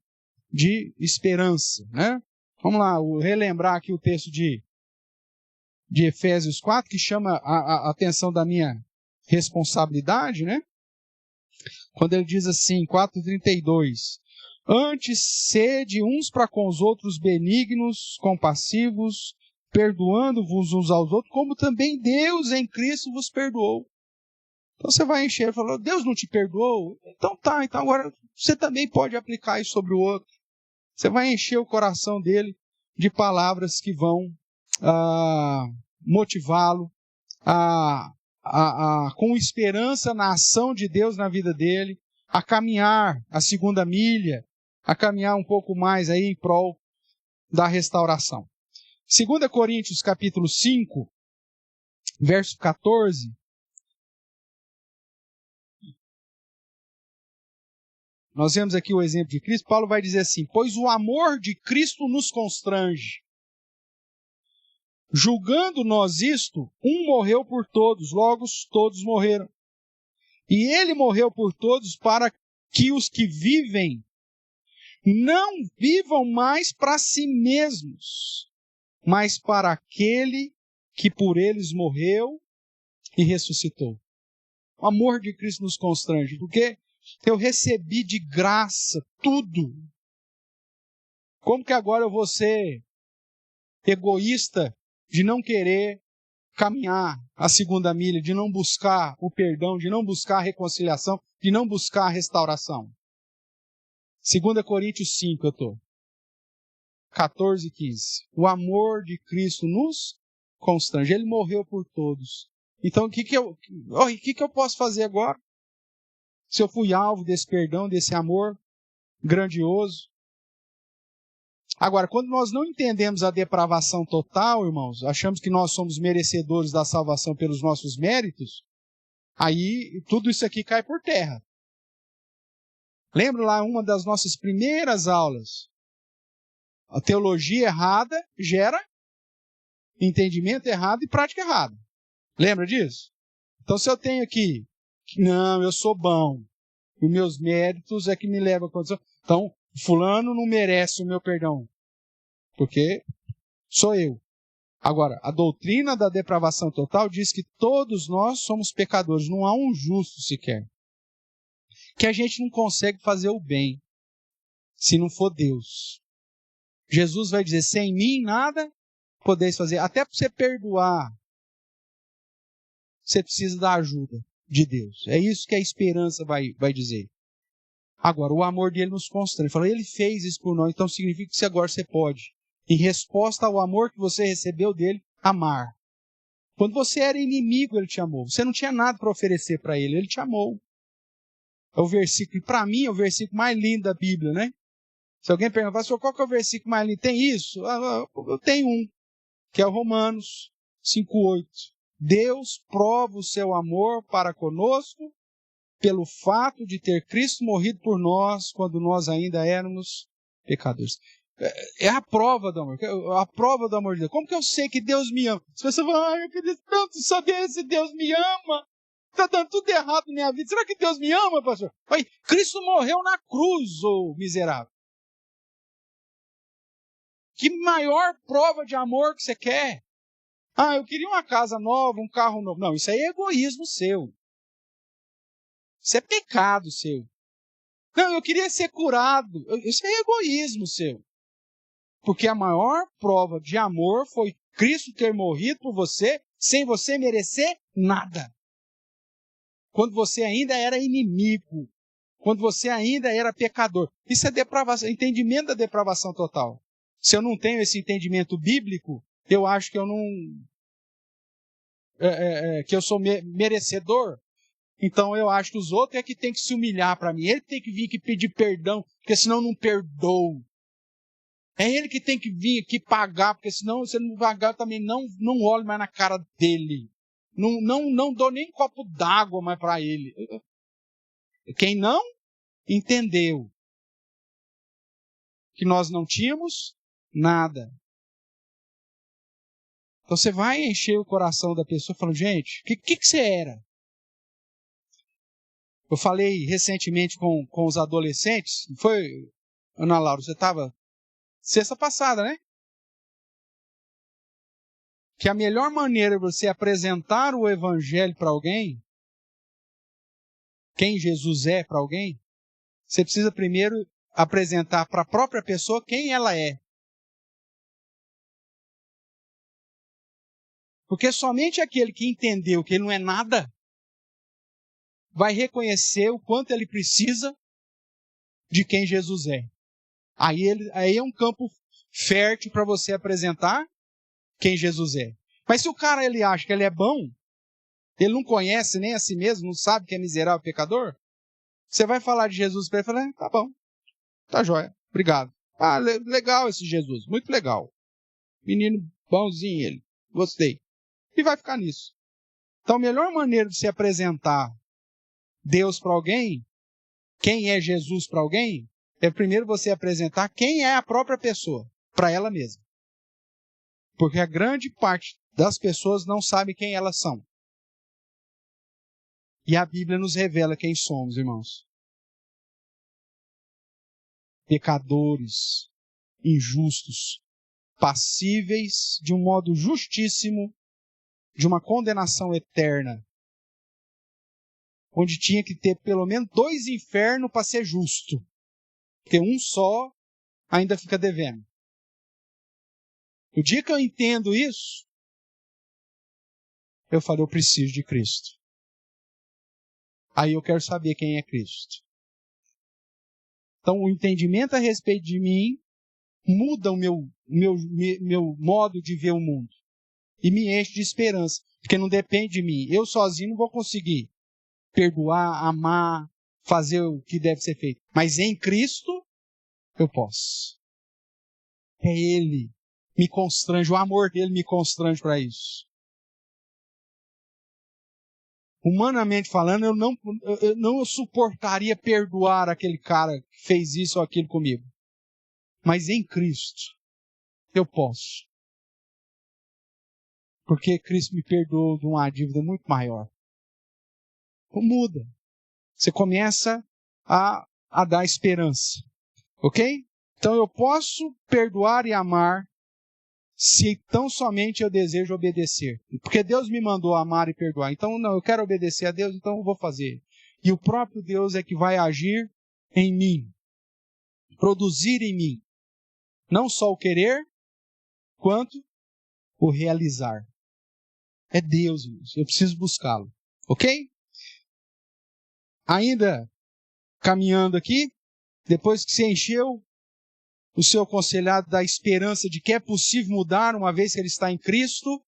de esperança, né? Vamos lá, relembrar aqui o texto de Efésios 4, que chama a atenção da minha responsabilidade, né? Quando ele diz assim, 4:32, antes sede uns para com os outros benignos, compassivos, perdoando-vos uns aos outros, como também Deus em Cristo vos perdoou. Então você vai encher e falar, Deus não te perdoou? Então então agora você também pode aplicar isso sobre o outro. Você vai encher o coração dele de palavras que vão motivá-lo com esperança na ação de Deus na vida dele, a caminhar a segunda milha, a caminhar um pouco mais aí em prol da restauração. 2 Coríntios capítulo 5, verso 14, nós vemos aqui o exemplo de Cristo. Paulo vai dizer assim, pois o amor de Cristo nos constrange. Julgando nós isto, um morreu por todos, logo todos morreram. E ele morreu por todos para que os que vivem não vivam mais para si mesmos, mas para aquele que por eles morreu e ressuscitou. O amor de Cristo nos constrange, porque eu recebi de graça tudo. Como que agora eu vou ser egoísta de não querer caminhar a segunda milha, de não buscar o perdão, de não buscar a reconciliação, de não buscar a restauração? 2 Coríntios 5, 14 e 15. O amor de Cristo nos constrange. Ele morreu por todos. Então, o que eu posso fazer agora? Se eu fui alvo desse perdão, desse amor grandioso. Agora, quando nós não entendemos a depravação total, irmãos, achamos que nós somos merecedores da salvação pelos nossos méritos, aí tudo isso aqui cai por terra. Lembra lá uma das nossas primeiras aulas? A teologia errada gera entendimento errado e prática errada. Lembra disso? Então, se eu tenho aqui, não, eu sou bom, os meus méritos é que me levam à condição. Então, fulano não merece o meu perdão, porque sou eu. Agora, a doutrina da depravação total diz que todos nós somos pecadores, não há um justo sequer. Que a gente não consegue fazer o bem, se não for Deus. Jesus vai dizer, sem mim nada podeis fazer. Até para você perdoar, você precisa da ajuda de Deus. É isso que a esperança vai dizer. Agora, o amor dele nos constrange. Ele falou, ele fez isso por nós, então significa que agora você pode, em resposta ao amor que você recebeu dele, amar. Quando você era inimigo, ele te amou. Você não tinha nada para oferecer para ele, ele te amou. É o versículo, para mim, é o versículo mais lindo da Bíblia, né? Se alguém perguntar, pastor, qual que é o versículo mais lindo? Tem isso? Eu tenho um, que é o Romanos 5:8. Deus prova o seu amor para conosco pelo fato de ter Cristo morrido por nós quando nós ainda éramos pecadores. É a prova do amor. A prova do amor de Deus. Como que eu sei que Deus me ama? As pessoas falam, eu queria tanto saber se Deus me ama. Está dando tudo errado na minha vida. Será que Deus me ama, pastor? Oi, Cristo morreu na cruz, ô miserável. Que maior prova de amor que você quer? Eu queria uma casa nova, um carro novo. Não, isso aí é egoísmo seu. Isso é pecado seu. Não, eu queria ser curado. Isso é egoísmo seu. Porque a maior prova de amor foi Cristo ter morrido por você sem você merecer nada. Quando você ainda era inimigo. Quando você ainda era pecador. Isso é depravação, entendimento da depravação total. Se eu não tenho esse entendimento bíblico, eu acho que eu não... que eu sou merecedor. Então eu acho que os outros é que tem que se humilhar para mim. Ele tem que vir aqui pedir perdão, porque senão eu não perdoo. É ele que tem que vir aqui pagar, porque senão se ele não pagar, eu também não olho mais na cara dele. Não dou nem copo d'água mais para ele. Quem não entendeu que nós não tínhamos nada. Então você vai encher o coração da pessoa falando, gente, o que você era? Eu falei recentemente com os adolescentes, não foi, Ana Laura, você estava sexta passada, né? Que a melhor maneira de você apresentar o evangelho para alguém, quem Jesus é para alguém, você precisa primeiro apresentar para a própria pessoa quem ela é. Porque somente aquele que entendeu que ele não é nada, vai reconhecer o quanto ele precisa de quem Jesus é. Aí é um campo fértil para você apresentar quem Jesus é. Mas se o cara ele acha que ele é bom, ele não conhece nem a si mesmo, não sabe que é miserável pecador, você vai falar de Jesus para ele e falar, tá bom, tá jóia, obrigado. Legal esse Jesus, muito legal. Menino bonzinho ele, gostei. E vai ficar nisso. Então a melhor maneira de se apresentar Deus para alguém, quem é Jesus para alguém, é primeiro você apresentar quem é a própria pessoa, para ela mesma. Porque a grande parte das pessoas não sabe quem elas são. E a Bíblia nos revela quem somos, irmãos. Pecadores, injustos, passíveis de um modo justíssimo de uma condenação eterna. Onde tinha que ter pelo menos 2 infernos para ser justo. Porque um só ainda fica devendo. O dia que eu entendo isso, eu falo, eu preciso de Cristo. Aí eu quero saber quem é Cristo. Então o entendimento a respeito de mim muda o meu modo de ver o mundo. E me enche de esperança. Porque não depende de mim. Eu sozinho não vou conseguir perdoar, amar, fazer o que deve ser feito. Mas em Cristo, eu posso. É Ele me constrange, o amor dele me constrange para isso. Humanamente falando, eu não suportaria perdoar aquele cara que fez isso ou aquilo comigo. Mas em Cristo, eu posso. Porque Cristo me perdoou de uma dívida muito maior. Então muda. Você começa a dar esperança. Ok? Então eu posso perdoar e amar se tão somente eu desejo obedecer. Porque Deus me mandou amar e perdoar. Então, não, eu quero obedecer a Deus, então eu vou fazer. E o próprio Deus é que vai agir em mim. Produzir em mim. Não só o querer, quanto o realizar. É Deus, irmãos. Eu preciso buscá-lo. Ok? Ainda caminhando aqui, depois que se encheu o seu aconselhado da esperança de que é possível mudar uma vez que ele está em Cristo,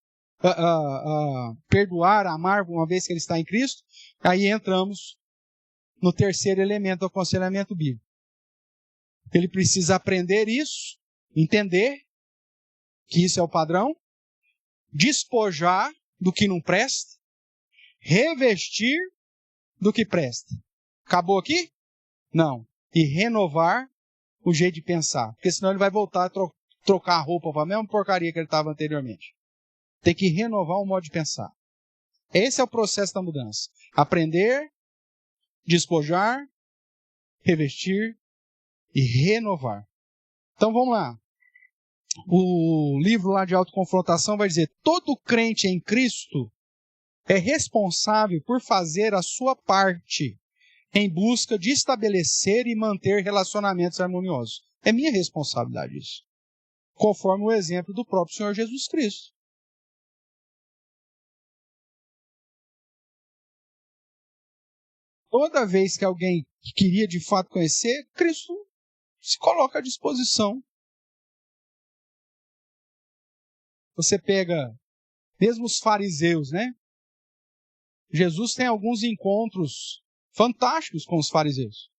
perdoar, amar uma vez que ele está em Cristo, aí entramos no terceiro elemento do aconselhamento bíblico. Ele precisa aprender isso, entender que isso é o padrão, despojar do que não presta, revestir do que presta. Acabou aqui? Não. E renovar o jeito de pensar. Porque senão ele vai voltar a trocar a roupa para a mesma porcaria que ele estava anteriormente. Tem que renovar o modo de pensar. Esse é o processo da mudança. Aprender, despojar, revestir e renovar. Então vamos lá. O livro lá de autoconfrontação vai dizer: todo crente em Cristo é responsável por fazer a sua parte em busca de estabelecer e manter relacionamentos harmoniosos. É minha responsabilidade isso. Conforme o exemplo do próprio Senhor Jesus Cristo. Toda vez que alguém queria de fato conhecer, Cristo se coloca à disposição. Você pega mesmo os fariseus, né? Jesus tem alguns encontros fantásticos com os fariseus.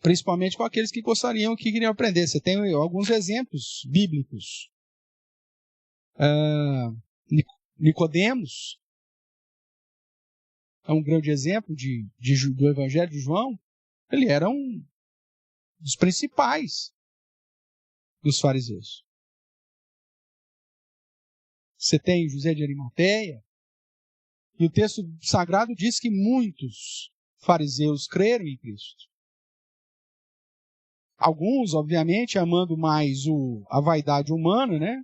Principalmente com aqueles que gostariam, que queriam aprender. Você tem alguns exemplos bíblicos. Nicodemos é um grande exemplo do Evangelho de João. Ele era um dos principais dos fariseus. Você tem José de Arimateia. E o texto sagrado diz que muitos fariseus creram em Cristo. Alguns, obviamente, amando mais a vaidade humana, né?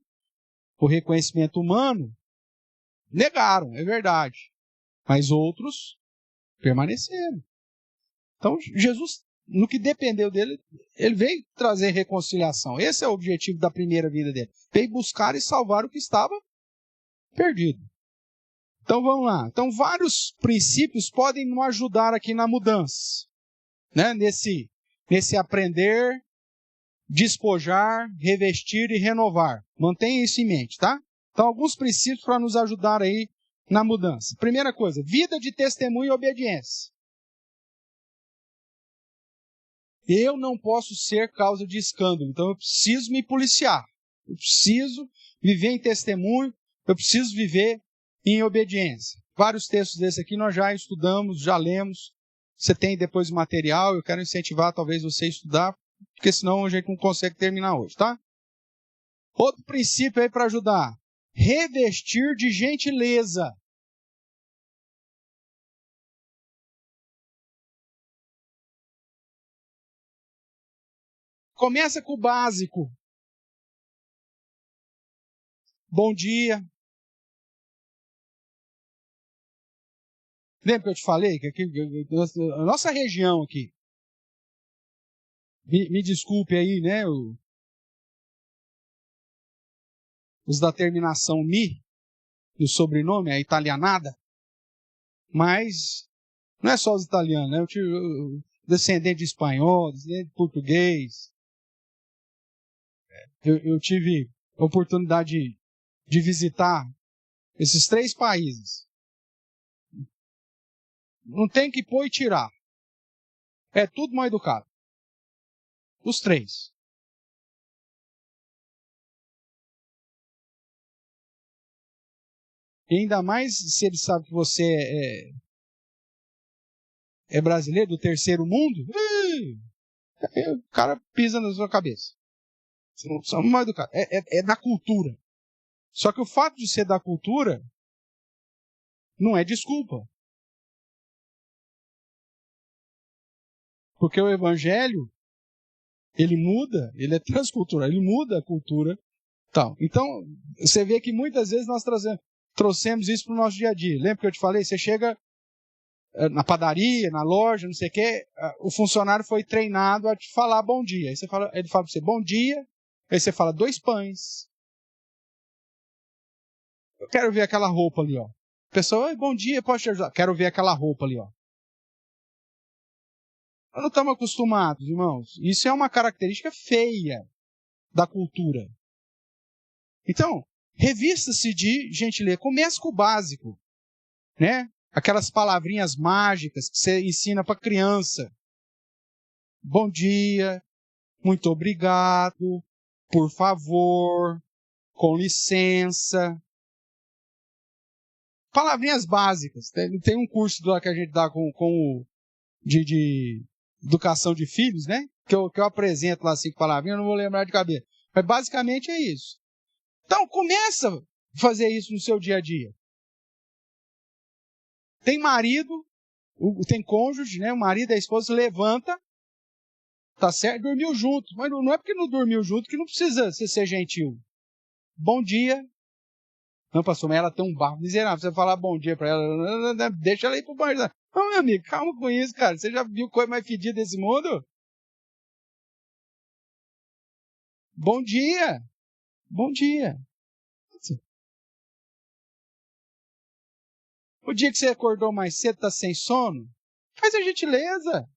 O reconhecimento humano, negaram, é verdade. Mas outros permaneceram. Então, Jesus, no que dependeu dele, ele veio trazer reconciliação. Esse é o objetivo da primeira vida dele. Veio buscar e salvar o que estava perdido. Então, vamos lá. Então, vários princípios podem nos ajudar aqui na mudança. Né? Nesse aprender, despojar, revestir e renovar. Mantenha isso em mente, tá? Então, alguns princípios para nos ajudar aí na mudança. Primeira coisa, vida de testemunho e obediência. Eu não posso ser causa de escândalo, então eu preciso me policiar. Eu preciso viver em testemunho, eu preciso viver em obediência. Vários textos desses aqui nós já estudamos, já lemos. Você tem depois o material, eu quero incentivar talvez você a estudar, porque senão a gente não consegue terminar hoje, tá? Outro princípio aí para ajudar. Revestir de gentileza. Começa com o básico. Bom dia. Lembra que eu te falei que aqui, a nossa região aqui, me desculpe aí, né? Os da terminação mi, e o sobrenome, a italianada, mas não é só os italianos, né? Eu descendente de espanhol, descendente de português. Eu tive a oportunidade de visitar esses 3 países. Não tem que pôr e tirar. É tudo mal educado. Os 3. E ainda mais se ele sabe que você é brasileiro do terceiro mundo, o cara pisa na sua cabeça. São mal educados. É da cultura. Só que o fato de ser da cultura não é desculpa. Porque o evangelho, ele muda, ele é transcultural, ele muda a cultura. Tal. Então, você vê que muitas vezes nós trouxemos isso para o nosso dia a dia. Lembra que eu te falei? Você chega na padaria, na loja, não sei o quê, o funcionário foi treinado a te falar bom dia. Aí ele fala para você, bom dia, aí você fala 2 pães. Eu quero ver aquela roupa ali, ó. A pessoa, bom dia, posso te ajudar? Quero ver aquela roupa ali, ó. Nós não estamos acostumados, irmãos. Isso é uma característica feia da cultura. Então, revista-se de gentileza. Comece com o básico, né? Aquelas palavrinhas mágicas que você ensina para criança. Bom dia, muito obrigado, por favor, com licença. Palavrinhas básicas. Tem um curso lá que a gente dá de educação de filhos, né? Que eu apresento lá 5 palavrinhas, eu não vou lembrar de cabeça. Mas basicamente é isso. Então começa a fazer isso no seu dia a dia. Tem marido, tem cônjuge, né? O marido e a esposa se levanta, tá certo? Dormiu junto. Mas não é porque não dormiu junto que não precisa você ser gentil. Bom dia. Não, pastor, mas ela tem um barro miserável. Você falar bom dia pra ela, deixa ela ir pro banho. Não, meu amigo, calma com isso, cara. Você já viu coisa mais fedida desse mundo? Bom dia. Bom dia. O dia que você acordou mais cedo, tá sem sono, faz a gentileza.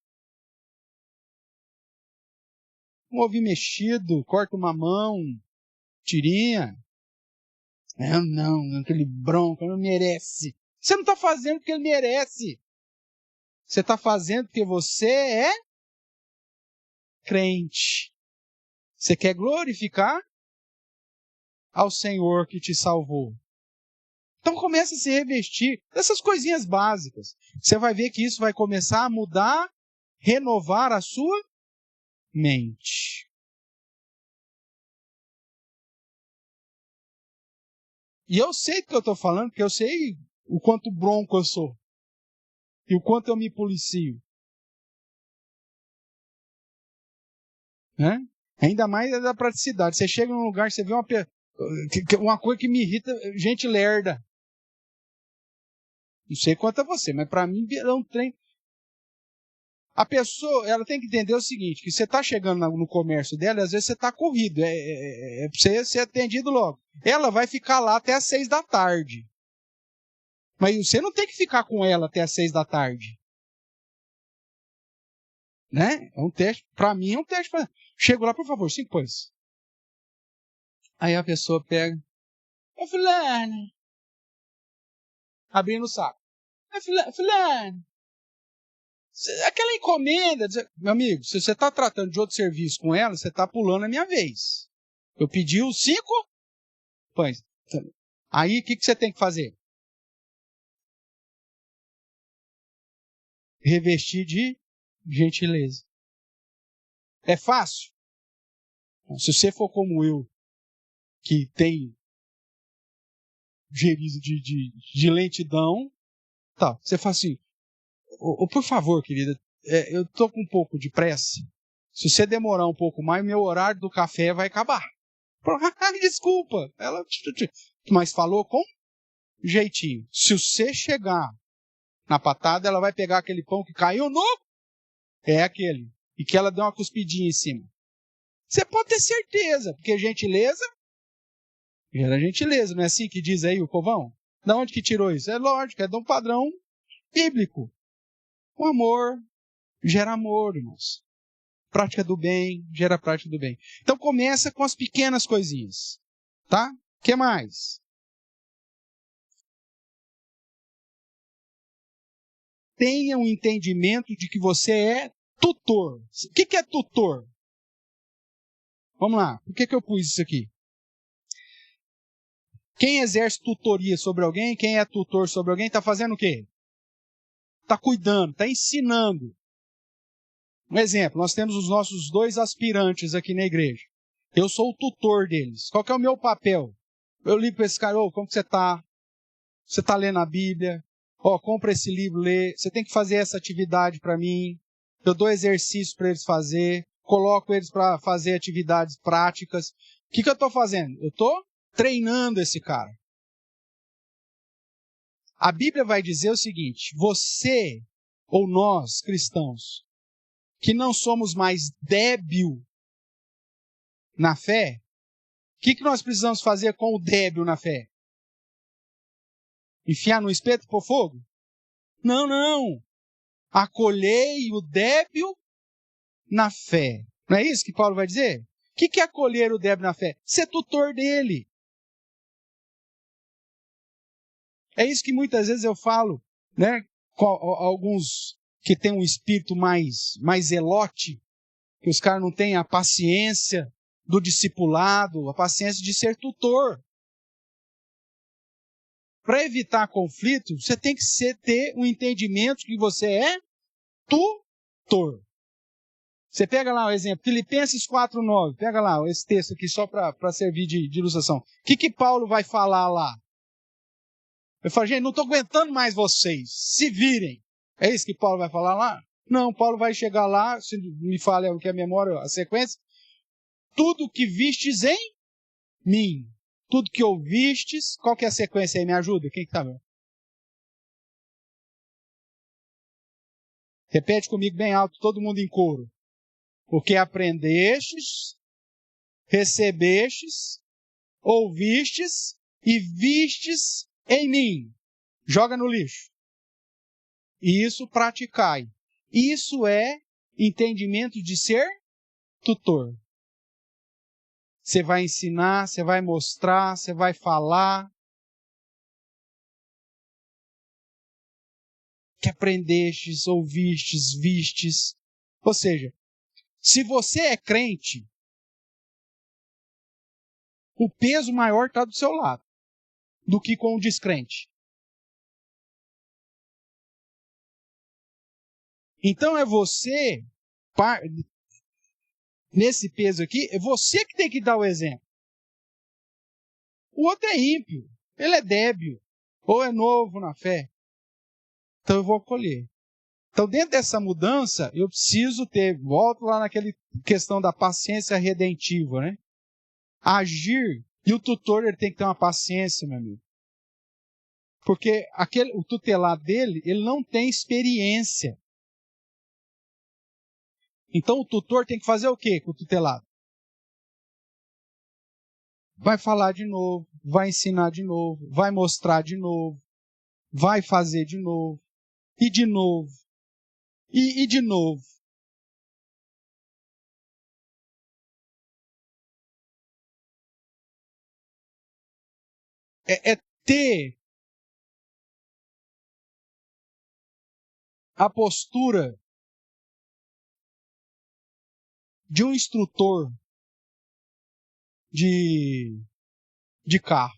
Um ovinho mexido, corta uma mão, tirinha. Não, aquele bronco, não merece. Você não está fazendo porque ele merece. Você está fazendo porque você é crente. Você quer glorificar ao Senhor que te salvou. Então comece a se revestir dessas coisinhas básicas. Você vai ver que isso vai começar a mudar, renovar a sua mente. E eu sei do que eu estou falando, porque eu sei o quanto bronco eu sou. E o quanto eu me policio. Né? Ainda mais da praticidade. Você chega num lugar, você vê uma coisa que me irrita, gente lerda. Não sei quanto a você, mas para mim é um trem. A pessoa, ela tem que entender o seguinte, que você está chegando no comércio dela, e às vezes você está corrido, é para você ser atendido logo. Ela vai ficar lá até às 6 da tarde. Mas você não tem que ficar com ela até às 6 da tarde. Né? É um teste, para mim é um teste. Chego lá, por favor, 5 pães. Aí a pessoa pega, ô fulano, abrindo o saco. Fulano, aquela encomenda, meu amigo, se você está tratando de outro serviço com ela, você está pulando a minha vez. Eu pedi os 5 pães. Aí o que você tem que fazer? Revestir de gentileza. É fácil? Se você for como eu, que tem gerizo de lentidão, tá, você fala assim, por favor, querida, eu tô com um pouco de pressa. Se você demorar um pouco mais, meu horário do café vai acabar. Desculpa. Ela, mas falou com jeitinho. Se você chegar na patada, ela vai pegar aquele pão que caiu no... É aquele. E que ela deu uma cuspidinha em cima. Você pode ter certeza, porque gentileza gera gentileza. Não é assim que diz aí o povão? Da onde que tirou isso? É lógico, é de um padrão bíblico. O amor gera amor, irmãos. Prática do bem gera prática do bem. Então começa com as pequenas coisinhas. Tá? O que mais? Tenha um entendimento de que você é tutor. O que é tutor? Vamos lá. Por que eu pus isso aqui? Quem exerce tutoria sobre alguém, quem é tutor sobre alguém, está fazendo o quê? Está cuidando, está ensinando. Um exemplo, nós temos os nossos 2 aspirantes aqui na igreja. Eu sou o tutor deles. Qual que é o meu papel? Eu ligo para esse cara, como que você está? Você está lendo a Bíblia? Compra esse livro, lê. Você tem que fazer essa atividade para mim. Eu dou exercício para eles fazer. Coloco eles para fazer atividades práticas. O que eu estou fazendo? Eu estou treinando esse cara. A Bíblia vai dizer o seguinte, você ou nós, cristãos, que não somos mais débil na fé, o que nós precisamos fazer com o débil na fé? Enfiar no espeto e pôr fogo? Não. Acolhei o débil na fé. Não é isso que Paulo vai dizer? O que é acolher o débil na fé? Ser tutor dele. É isso que muitas vezes eu falo, né? Com alguns que têm um espírito mais zelote, que os caras não têm a paciência do discipulado, a paciência de ser tutor. Para evitar conflito, você tem que ter um entendimento que você é tutor. Você pega lá o exemplo, Filipenses 4:9, pega lá esse texto aqui só para servir de ilustração. O que Paulo vai falar lá? Eu falo, gente, não estou aguentando mais vocês, se virem. É isso que Paulo vai falar lá? Não, Paulo vai chegar lá, se me falha o que é a memória, a sequência. Tudo que vistes em mim, tudo que ouvistes, qual que é a sequência aí? Me ajuda, quem que tá vendo? Repete comigo bem alto, todo mundo em coro. Porque aprendestes, recebestes, ouvistes e vistes em mim. Joga no lixo. E isso praticai. Isso é entendimento de ser tutor. Você vai ensinar, você vai mostrar, você vai falar. Que aprendestes, ouvistes, vistes. Ou seja, se você é crente, o peso maior está do seu lado do que com o descrente. Então é você, nesse peso aqui, é você que tem que dar o exemplo. O outro é ímpio, ele é débil, ou é novo na fé. Então eu vou acolher. Então dentro dessa mudança, eu preciso volto lá naquela questão da paciência redentiva, né? Agir, e o tutor ele tem que ter uma paciência, meu amigo. Porque o tutelado dele, ele não tem experiência. Então o tutor tem que fazer o quê com o tutelado? Vai falar de novo, vai ensinar de novo, vai mostrar de novo, vai fazer de novo, e de novo, e de novo. É ter a postura de um instrutor de carro.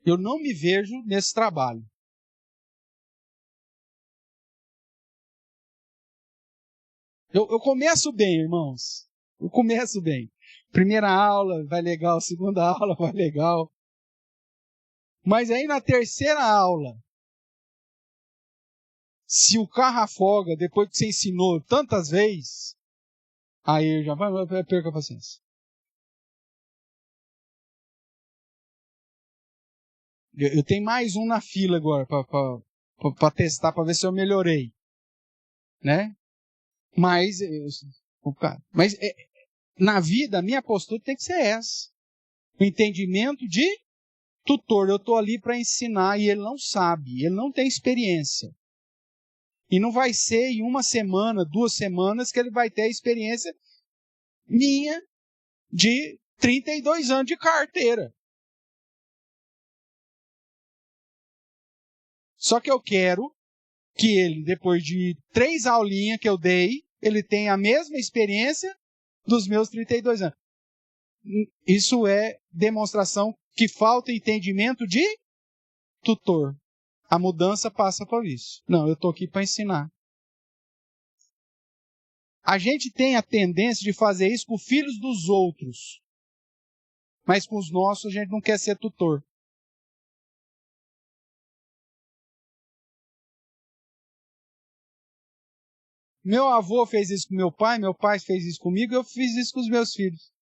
Eu não me vejo nesse trabalho. Eu começo bem, irmãos. Eu começo bem. Primeira aula vai legal, segunda aula vai legal. Mas aí na terceira aula, se o carro afoga depois que você ensinou tantas vezes, aí já perca a paciência. Eu tenho mais um na fila agora para testar, para ver se eu melhorei. Né? Mas na vida, a minha postura tem que ser essa. O entendimento de tutor. Eu estou ali para ensinar e ele não sabe, ele não tem experiência. E não vai ser em uma semana, 2 semanas que ele vai ter a experiência minha de 32 anos de carteira. Só que eu quero que ele, depois de 3 aulinhas que eu dei, ele tenha a mesma experiência dos meus 32 anos. Isso é demonstração que falta entendimento de tutor. A mudança passa por isso. Não, eu estou aqui para ensinar. A gente tem a tendência de fazer isso com filhos dos outros. Mas com os nossos a gente não quer ser tutor. Meu avô fez isso com meu pai fez isso comigo, eu fiz isso com os meus filhos.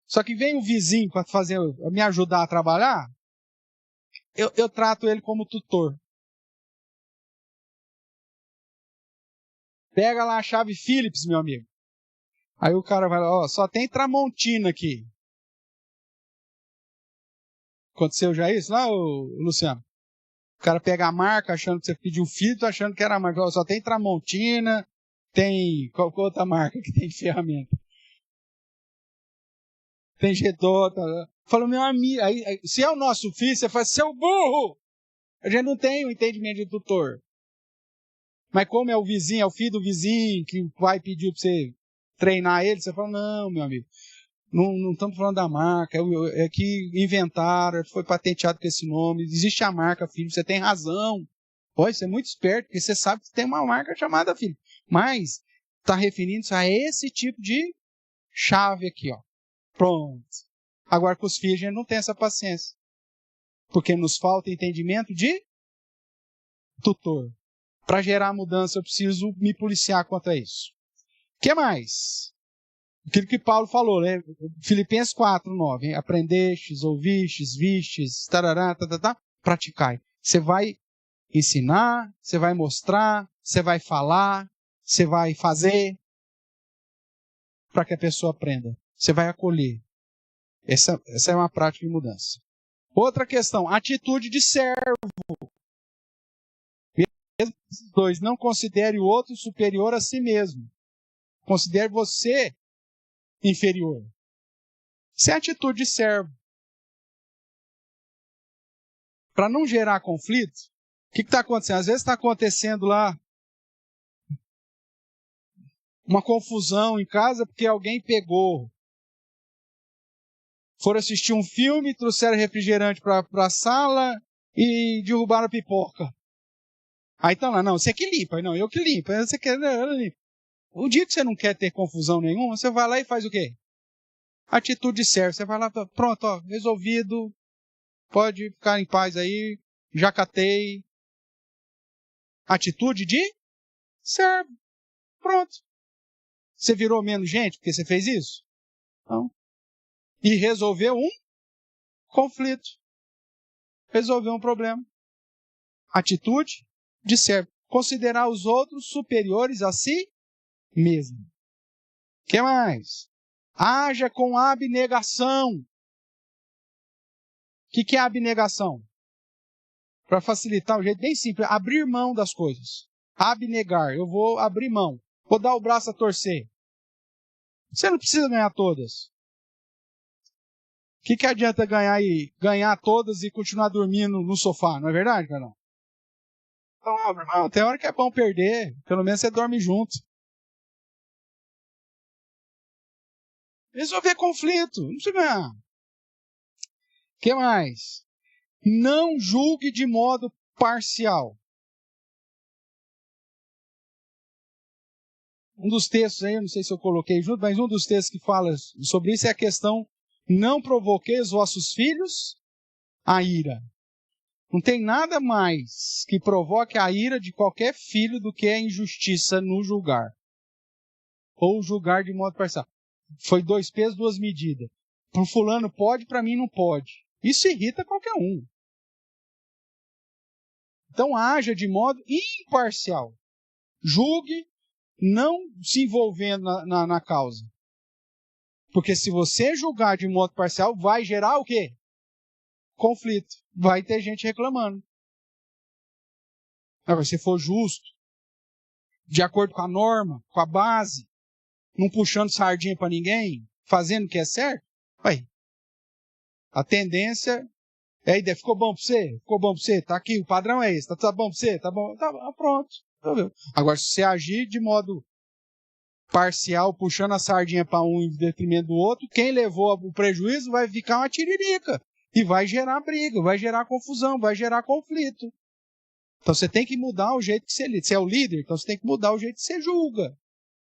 Só que vem o vizinho para me ajudar a trabalhar, eu trato ele como tutor. Pega lá a chave Phillips, meu amigo. Aí o cara vai lá, só tem Tramontina aqui. Aconteceu já isso lá, Luciano? O cara pega a marca achando que você pediu filtro, achando que era a marca. Só tem Tramontina, Tem, qual outra marca que tem de ferramenta? Tem Gedota. Falou, meu amigo, aí, se é o nosso filho, você fala, seu burro! A gente não tem o entendimento de tutor. Mas como é o vizinho, é o filho do vizinho, que vai pedir para você treinar ele, você fala, não, meu amigo, não estamos falando da marca, é que inventaram, foi patenteado com esse nome, existe a marca, filho, você tem razão. Pode ser muito esperto, porque você sabe que tem uma marca chamada filho. Mas está referindo-se a esse tipo de chave aqui, ó. Pronto. Agora com os filhos a gente não tem essa paciência. Porque nos falta entendimento de tutor. Para gerar mudança eu preciso me policiar quanto a isso. O que mais? Aquilo que Paulo falou, né? Filipenses 4:9. Hein? Aprendestes, ouvistes, vistes, tarará, praticai. Você vai ensinar, você vai mostrar, você vai falar, você vai fazer para que a pessoa aprenda. Você vai acolher. Essa é uma prática de mudança. Outra questão, atitude de servo. Mesmo esses dois, não considere o outro superior a si mesmo. Considere você inferior. Isso é atitude de servo. Para não gerar conflito, o que está acontecendo? Às vezes está acontecendo lá uma confusão em casa porque alguém pegou. Foram assistir um filme, trouxeram refrigerante para a sala e derrubaram a pipoca. Aí estão lá, não, você que limpa, não, eu que limpo. Você quer, eu limpo. O dia que você não quer ter confusão nenhuma, você vai lá e faz o quê? Atitude de servo. Você vai lá, pronto, ó, resolvido, pode ficar em paz aí, já catei. Atitude de servo. Pronto. Você virou menos gente porque você fez isso? Não. E resolveu um conflito. Resolveu um problema. Atitude de servo. Considerar os outros superiores a si mesmo. O que mais? Haja com abnegação. O que é abnegação? Para facilitar, um jeito bem simples, abrir mão das coisas. Abnegar, eu vou abrir mão. Vou dar o braço a torcer. Você não precisa ganhar todas. O que adianta ganhar todas e continuar dormindo no sofá, não é verdade, Carol? Então, irmão, tem hora que é bom perder. Pelo menos você dorme junto. Resolver conflito. Não precisa ganhar. O que mais? Não julgue de modo parcial. Um dos textos aí, eu não sei se eu coloquei junto, mas um dos textos que fala sobre isso é a questão: não provoquei os vossos filhos a ira. Não tem nada mais que provoque a ira de qualquer filho do que a injustiça no julgar. Ou julgar de modo parcial. Foi 2 pesos, 2 medidas. Para o fulano pode, para mim não pode. Isso irrita qualquer um. Então haja de modo imparcial. Julgue, não se envolvendo na causa. Porque se você julgar de modo parcial, vai gerar o quê? Conflito. Vai ter gente reclamando. Agora, se for justo, de acordo com a norma, com a base, não puxando sardinha para ninguém, fazendo o que é certo, vai. A tendência é a ideia. Ficou bom para você? Ficou bom para você? Tá aqui, o padrão é esse. Tá bom para você? Tá bom? Tá pronto. Agora, se você agir de modo parcial, puxando a sardinha para um em detrimento do outro, quem levou o prejuízo vai ficar uma tiririca. E vai gerar briga, vai gerar confusão, vai gerar conflito. Então você tem que mudar o jeito que você lida. Você é o líder, então você tem que mudar o jeito que você julga.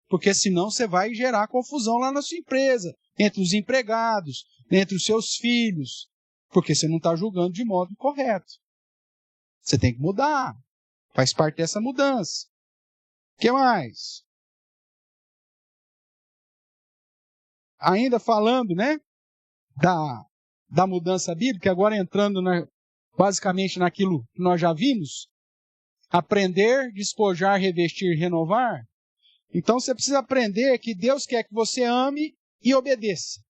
Porque senão você vai gerar confusão lá na sua empresa, entre os empregados, entre os seus filhos. Porque você não está julgando de modo correto. Você tem que mudar. Faz parte dessa mudança. O que mais? Ainda falando, né, da mudança bíblica, agora entrando basicamente naquilo que nós já vimos, aprender, despojar, revestir, renovar. Então você precisa aprender que Deus quer que você ame e obedeça.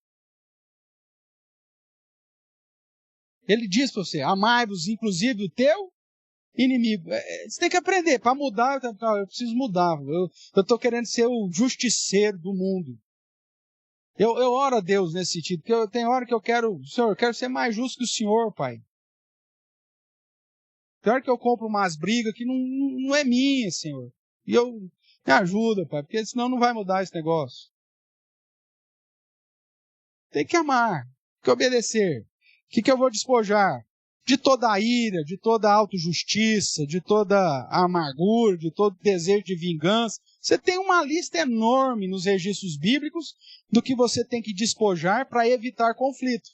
Ele diz para você, amai-vos inclusive o teu inimigo. Você tem que aprender. Para mudar, eu preciso mudar. Eu estou querendo ser o justiceiro do mundo. Eu oro a Deus nesse sentido, porque tem hora que eu quero, Senhor, eu quero ser mais justo que o Senhor, Pai. Tem hora que eu compro umas brigas que não é minha, Senhor. E me ajuda, Pai, porque senão não vai mudar esse negócio. Tem que amar, tem que obedecer. O que eu vou despojar? De toda a ira, de toda a autojustiça, de toda a amargura, de todo desejo de vingança. Você tem uma lista enorme nos registros bíblicos do que você tem que despojar para evitar conflito.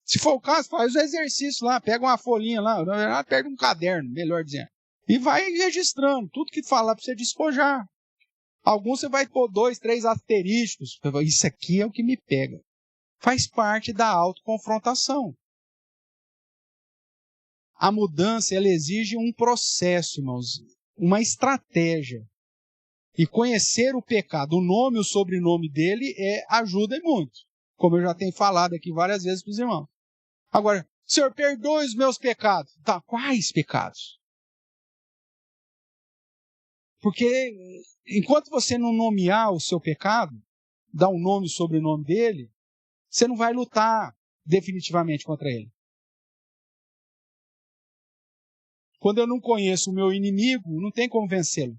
Se for o caso, faz o exercício lá, pega uma folhinha lá, pega um caderno, melhor dizendo, e vai registrando tudo que falar para você despojar. Alguns você vai pôr 2, 3 asterísticos. Isso aqui é o que me pega. Faz parte da autoconfrontação. A mudança, ela exige um processo, irmãos, uma estratégia. E conhecer o pecado, o nome e o sobrenome dele, ajuda muito. Como eu já tenho falado aqui várias vezes para os irmãos. Agora, Senhor, perdoe os meus pecados. Tá, quais pecados? Porque enquanto você não nomear o seu pecado, dar um nome e sobrenome dele, você não vai lutar definitivamente contra ele. Quando eu não conheço o meu inimigo, não tem como vencê-lo.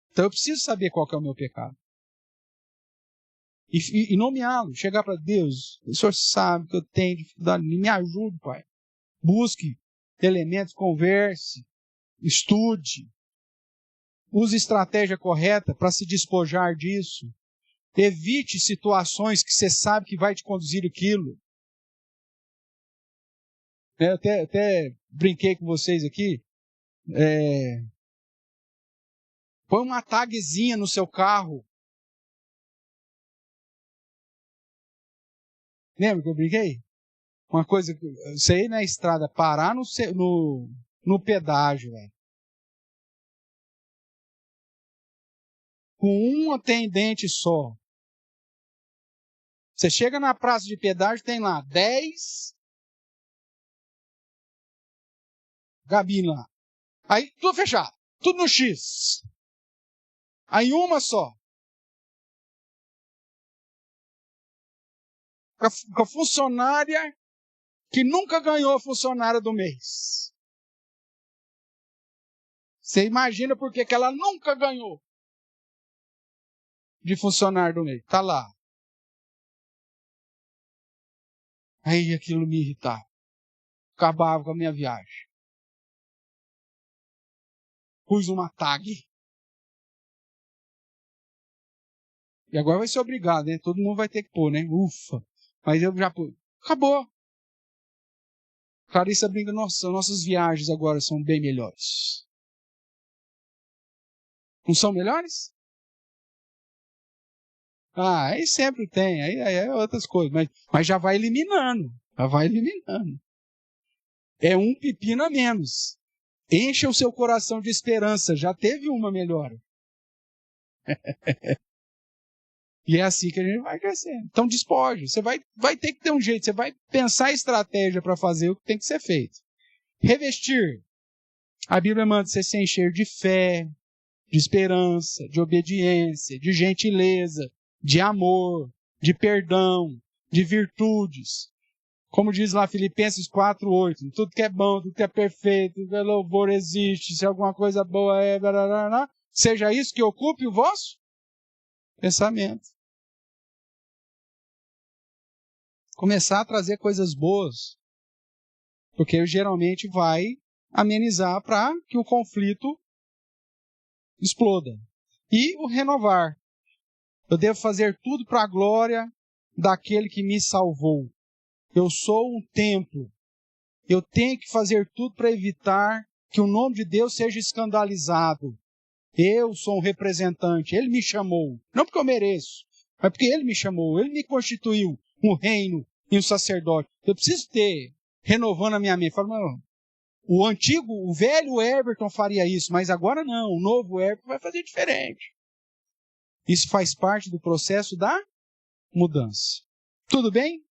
Então eu preciso saber qual que é o meu pecado. E nomeá-lo, chegar para Deus. O Senhor sabe que eu tenho dificuldade, me ajude, Pai. Busque elementos, converse, estude. Use estratégia correta para se despojar disso. Evite situações que você sabe que vai te conduzir aquilo. Eu até brinquei com vocês aqui. Põe uma tagzinha no seu carro. Lembra que eu brinquei? Uma coisa, você ir na estrada, parar no pedágio, velho. Com um atendente só. Você chega na praça de pedágio, tem lá 10 cabines lá. Aí, tudo fechado. Tudo no X. Aí, uma só. Com a funcionária que nunca ganhou a funcionária do mês. Você imagina por que ela nunca ganhou de funcionário do mês. Tá lá. Aí aquilo me irritava. Acabava com a minha viagem. Pus uma tag. E agora vai ser obrigado, né? Todo mundo vai ter que pôr, né? Ufa. Mas eu já pus. Acabou. Clarissa brinca, nossas viagens agora são bem melhores. Não são melhores? Ah, aí sempre tem. Aí é outras coisas. Mas já vai eliminando. Já vai eliminando. É um pepino a menos. Encha o seu coração de esperança. Já teve uma melhora. E é assim que a gente vai crescendo. Então despoje. Você vai ter que ter um jeito. Você vai pensar estratégia para fazer o que tem que ser feito. Revestir. A Bíblia manda você se encher de fé, de esperança, de obediência, de gentileza, de amor, de perdão, de virtudes. Como diz lá Filipenses 4:8, tudo que é bom, tudo que é perfeito, tudo que é louvor existe, se alguma coisa boa é, seja isso que ocupe o vosso pensamento. Começar a trazer coisas boas, porque geralmente vai amenizar para que o conflito exploda. E o renovar. Eu devo fazer tudo para a glória daquele que me salvou. Eu sou um templo. Eu tenho que fazer tudo para evitar que o nome de Deus seja escandalizado. Eu sou um representante. Ele me chamou. Não porque eu mereço, mas porque Ele me chamou. Ele me constituiu um reino e um sacerdote. Eu preciso ter, renovando a minha mente. Falo, não, o velho Everton faria isso, mas agora não. O novo Everton vai fazer diferente. Isso faz parte do processo da mudança. Tudo bem?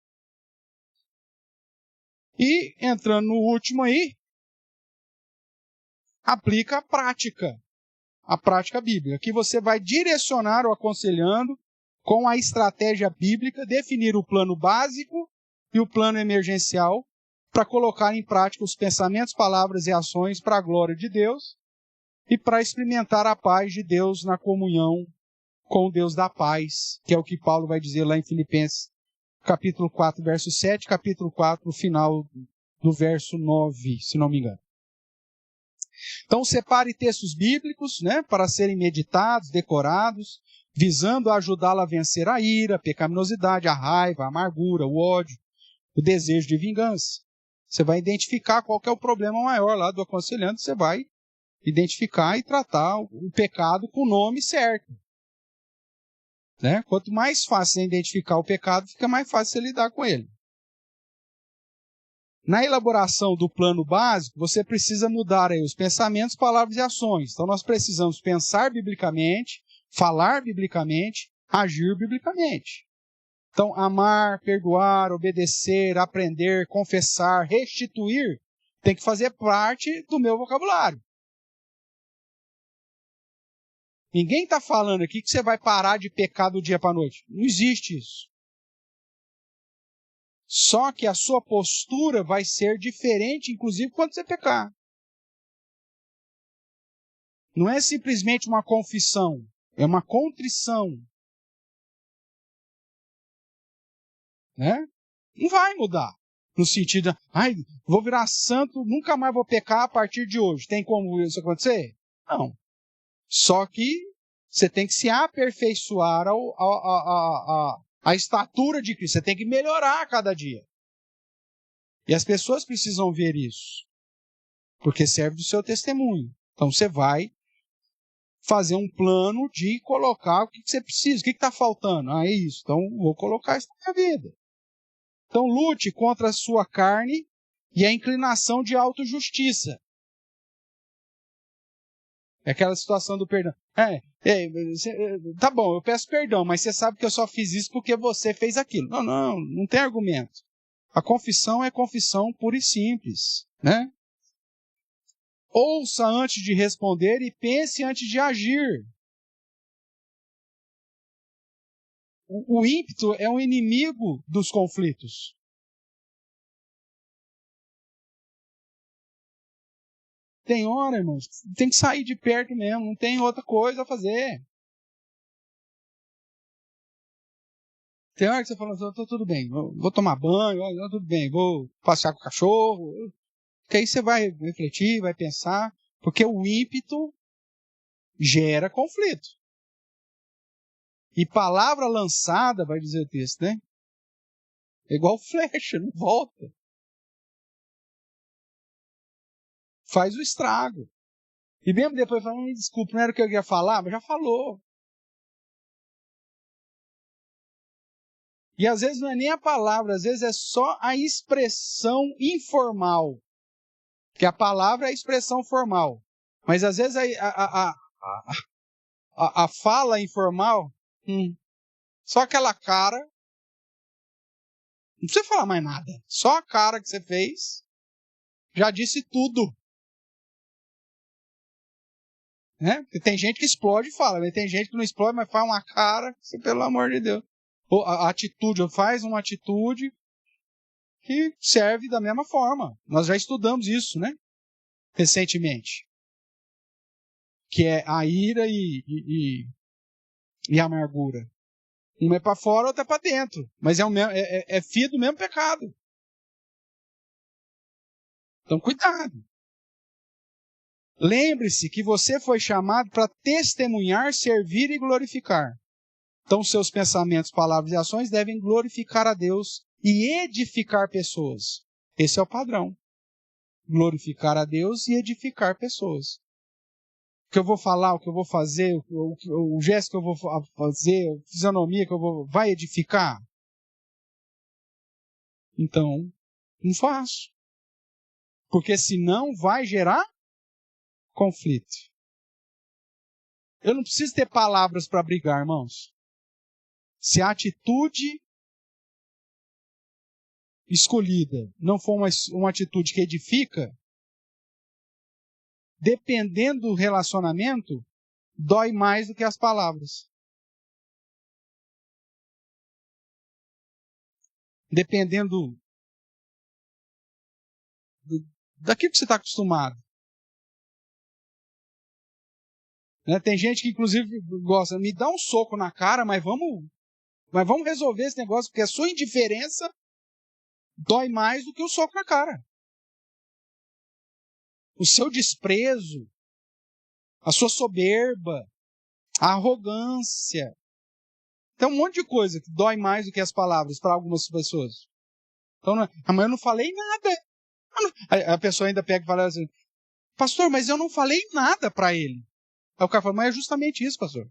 E, entrando no último aí, aplica a prática bíblica, que você vai direcionar o aconselhando com a estratégia bíblica, definir o plano básico e o plano emergencial para colocar em prática os pensamentos, palavras e ações para a glória de Deus e para experimentar a paz de Deus na comunhão com o Deus da paz, que é o que Paulo vai dizer lá em Filipenses, capítulo 4, verso 7, capítulo 4, final do verso 9, se não me engano. Então, separe textos bíblicos, né, para serem meditados, decorados, visando ajudá-lo a vencer a ira, a pecaminosidade, a raiva, a amargura, o ódio, o desejo de vingança. Você vai identificar qual que é o problema maior lá do aconselhando, você vai identificar e tratar o pecado com o nome certo. Né? Quanto mais fácil você identificar o pecado, fica mais fácil você lidar com ele. Na elaboração do plano básico, você precisa mudar aí os pensamentos, palavras e ações. Então nós precisamos pensar biblicamente, falar biblicamente, agir biblicamente. Então amar, perdoar, obedecer, aprender, confessar, restituir, tem que fazer parte do meu vocabulário. Ninguém está falando aqui que você vai parar de pecar do dia para a noite. Não existe isso. Só que a sua postura vai ser diferente, inclusive, quando você pecar. Não é simplesmente uma confissão, é uma contrição. Né? Não vai mudar. No sentido, vou virar santo, nunca mais vou pecar a partir de hoje. Tem como isso acontecer? Não. Só que você tem que se aperfeiçoar a estatura de Cristo. Você tem que melhorar a cada dia. E as pessoas precisam ver isso. Porque serve do seu testemunho. Então você vai fazer um plano de colocar o que você precisa. O que está faltando? É isso. Então vou colocar isso na minha vida. Então lute contra a sua carne e a inclinação de autojustiça. É aquela situação do perdão. Tá bom, eu peço perdão, mas você sabe que eu só fiz isso porque você fez aquilo. Não tem argumento. A confissão é confissão pura e simples, né? Ouça antes de responder e pense antes de agir. O ímpeto é um inimigo dos conflitos. Tem hora, irmãos, tem que sair de perto mesmo, não tem outra coisa a fazer. Tem hora que você fala, tudo bem, vou tomar banho, tudo bem, vou passear com o cachorro. Porque aí você vai refletir, vai pensar, porque o ímpeto gera conflito. E palavra lançada, vai dizer o texto, né? É igual flecha, não volta. Faz o estrago. E mesmo depois fala, me desculpa, não era o que eu ia falar, mas já falou. E às vezes não é nem a palavra, às vezes é só a expressão informal. Que a palavra é a expressão formal. Mas às vezes a fala informal, só aquela cara, não precisa falar mais nada. Só a cara que você fez já disse tudo. Né? Porque tem gente que explode e fala, mas tem gente que não explode, mas faz uma cara, assim, pelo amor de Deus. Ou a atitude, faz uma atitude que serve da mesma forma. Nós já estudamos isso, né? Recentemente. Que é a ira e a amargura. Uma é para fora, outra é para dentro. Mas é filho do mesmo pecado. Então, cuidado. Lembre-se que você foi chamado para testemunhar, servir e glorificar. Então, seus pensamentos, palavras e ações devem glorificar a Deus e edificar pessoas. Esse é o padrão. Glorificar a Deus e edificar pessoas. O que eu vou falar, o que eu vou fazer, o gesto que eu vou fazer, a fisionomia que eu vou... vai edificar? Então, não faço. Porque senão vai gerar conflito. Eu não preciso ter palavras para brigar, irmãos. Se a atitude escolhida não for uma atitude que edifica, dependendo do relacionamento, dói mais do que as palavras. Dependendo daquilo que você está acostumado. Né? Tem gente que, inclusive, gosta, me dá um soco na cara, mas vamos resolver esse negócio, porque a sua indiferença dói mais do que o soco na cara. O seu desprezo, a sua soberba, a arrogância. Tem um monte de coisa que dói mais do que as palavras para algumas pessoas. Então, mas eu não falei nada. A pessoa ainda pega e fala assim, pastor, mas eu não falei nada para ele. Aí o cara fala, mas é justamente isso, pastor.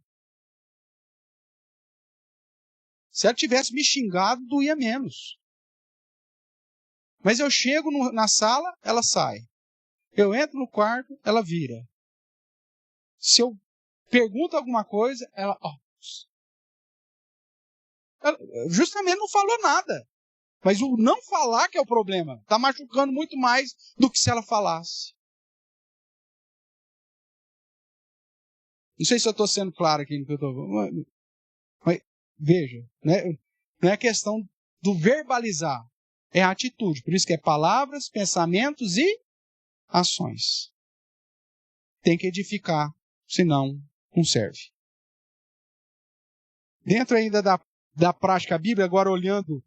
Se ela tivesse me xingado, doía menos. Mas eu chego na sala, ela sai. Eu entro no quarto, ela vira. Se eu pergunto alguma coisa, ela justamente não falou nada. Mas o não falar que é o problema. Está machucando muito mais do que se ela falasse. Não sei se eu estou sendo claro aqui no que eu estou falando. Mas veja, né? Não é questão do verbalizar. É a atitude. Por isso que é palavras, pensamentos e ações. Tem que edificar, senão não serve. Dentro ainda da prática bíblica, agora olhando,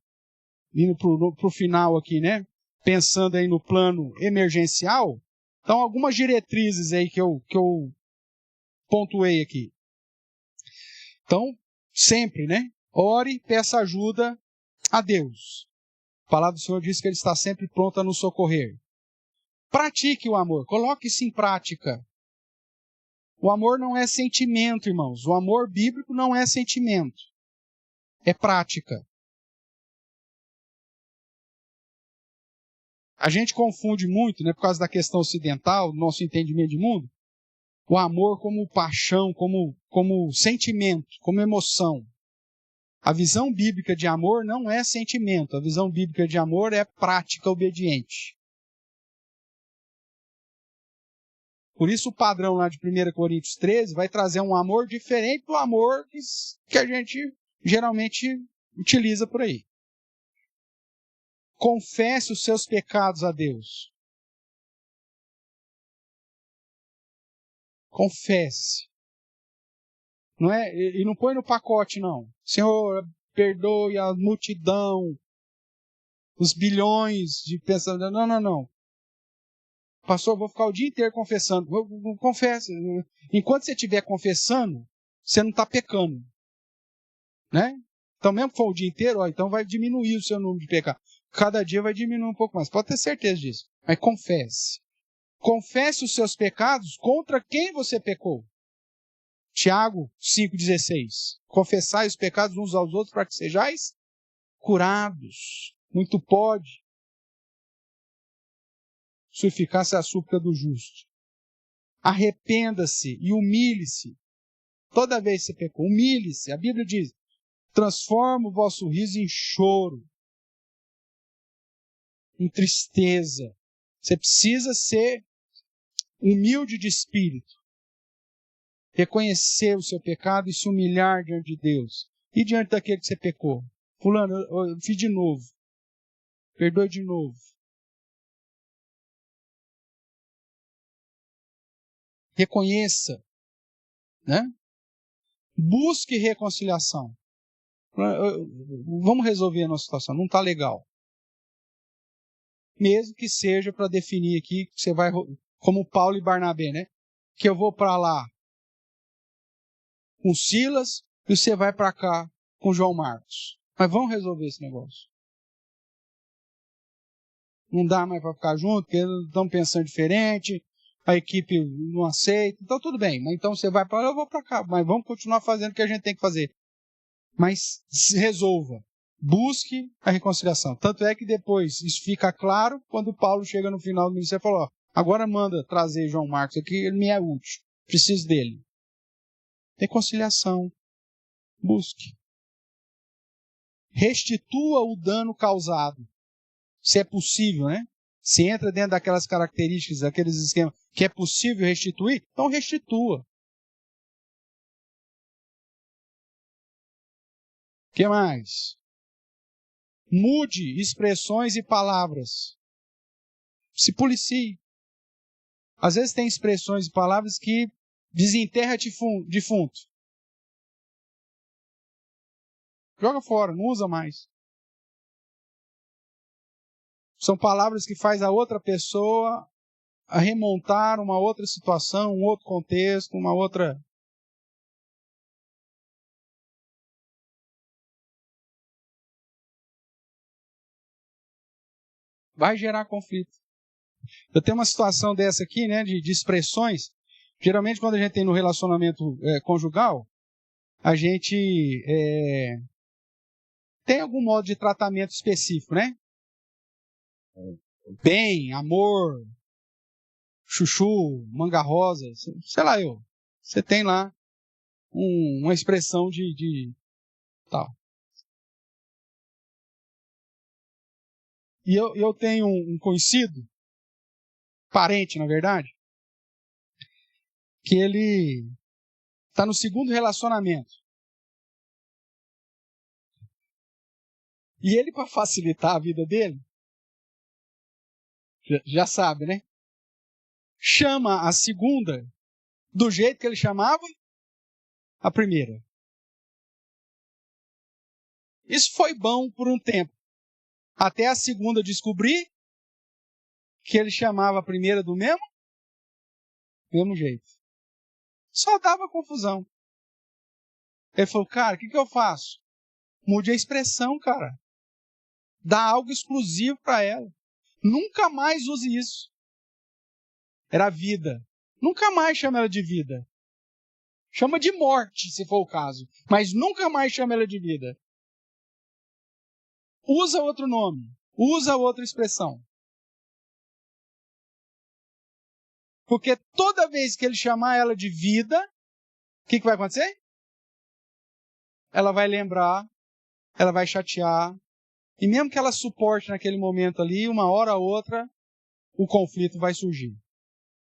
indo para o final aqui, né? Pensando aí no plano emergencial, então algumas diretrizes aí que eu pontuei aqui. Então, sempre, né? Ore, peça ajuda a Deus. A palavra do Senhor diz que Ele está sempre pronto a nos socorrer. Pratique o amor, coloque isso em prática. O amor não é sentimento, irmãos. O amor bíblico não é sentimento. É prática. A gente confunde muito, né, por causa da questão ocidental, do nosso entendimento de mundo, o amor como paixão, como sentimento, como emoção. A visão bíblica de amor não é sentimento. A visão bíblica de amor é prática obediente. Por isso o padrão lá de 1 Coríntios 13 vai trazer um amor diferente do amor que a gente geralmente utiliza por aí. Confesse os seus pecados a Deus. Confesse. Não é? E não põe no pacote, não. Senhor, perdoe a multidão, os bilhões de pensamentos. Não. Pastor, vou ficar o dia inteiro confessando. Confesse. Enquanto você estiver confessando, você não está pecando. Né? Então, mesmo que for o dia inteiro, então vai diminuir o seu número de pecados. Cada dia vai diminuir um pouco mais. Pode ter certeza disso. Mas confesse. Confesse os seus pecados contra quem você pecou. Tiago 5,16. Confessai os pecados uns aos outros para que sejais curados. Muito pode. Sua eficácia é a súplica do justo. Arrependa-se e humilhe-se. Toda vez que você pecou, humilhe-se. A Bíblia diz, transforma o vosso riso em choro, em tristeza. Você precisa ser humilde de espírito. Reconhecer o seu pecado e se humilhar diante de Deus. E diante daquele que você pecou. Fulano, eu fiz de novo. Perdoe de novo. Reconheça. Né? Busque reconciliação. Vamos resolver a nossa situação. Não está legal. Mesmo que seja para definir aqui que você vai, como Paulo e Barnabé, né? Que eu vou para lá com Silas e você vai para cá com João Marcos. Mas vamos resolver esse negócio. Não dá mais para ficar junto, porque eles estão pensando diferente, a equipe não aceita. Então tudo bem, mas então você vai para lá, eu vou para cá. Mas vamos continuar fazendo o que a gente tem que fazer. Mas resolva. Busque a reconciliação. Tanto é que depois isso fica claro quando Paulo chega no final do ministério e fala, ó, agora manda trazer João Marcos aqui, ele me é útil. Preciso dele. Reconciliação. Busque. Restitua o dano causado. Se é possível, né? Se entra dentro daquelas características, daqueles esquemas que é possível restituir, então restitua. O que mais? Mude expressões e palavras. Se policie. Às vezes tem expressões e palavras que desenterra defunto. Joga fora, não usa mais. São palavras que faz a outra pessoa a remontar uma outra situação, um outro contexto, uma outra... Vai gerar conflito. Eu tenho uma situação dessa aqui, né, de expressões. Geralmente, quando a gente tem no relacionamento conjugal, a gente tem algum modo de tratamento específico, né? Bem, amor, chuchu, manga rosa, sei lá eu. Você tem lá uma expressão de tal. E eu tenho um conhecido, parente, na verdade, que ele está no segundo relacionamento. E ele, para facilitar a vida dele, já sabe, né? Chama a segunda do jeito que ele chamava a primeira. Isso foi bom por um tempo. Até a segunda descobrir que ele chamava a primeira do mesmo jeito. Só dava confusão. Ele falou, cara, o que eu faço? Mude a expressão, cara. Dá algo exclusivo para ela. Nunca mais use isso. Era vida. Nunca mais chama ela de vida. Chama de morte, se for o caso. Mas nunca mais chama ela de vida. Usa outro nome. Usa outra expressão. Porque toda vez que ele chamar ela de vida, o que vai acontecer? Ela vai lembrar, ela vai chatear. E mesmo que ela suporte naquele momento ali, uma hora ou outra, o conflito vai surgir.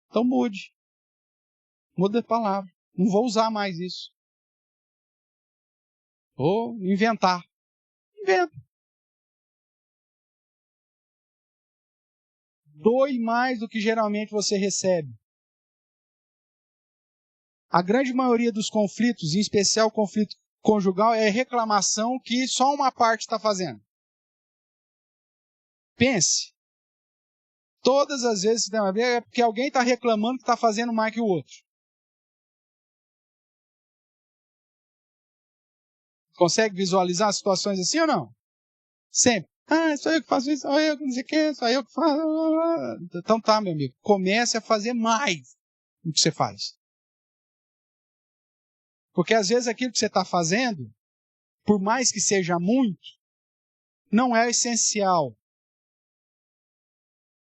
Então mude. Muda a palavra. Não vou usar mais isso. Vou inventar. Inventa. Doe mais do que geralmente você recebe. A grande maioria dos conflitos, em especial o conflito conjugal, é reclamação que só uma parte está fazendo. Pense. Todas as vezes que tem uma briga é porque alguém está reclamando que está fazendo mais que o outro. Consegue visualizar situações assim ou não? Sempre. Ah, sou eu que faço isso, sou eu que não sei o que, sou eu que faço. Então tá, meu amigo. Comece a fazer mais do que você faz. Porque às vezes aquilo que você está fazendo, por mais que seja muito, não é essencial.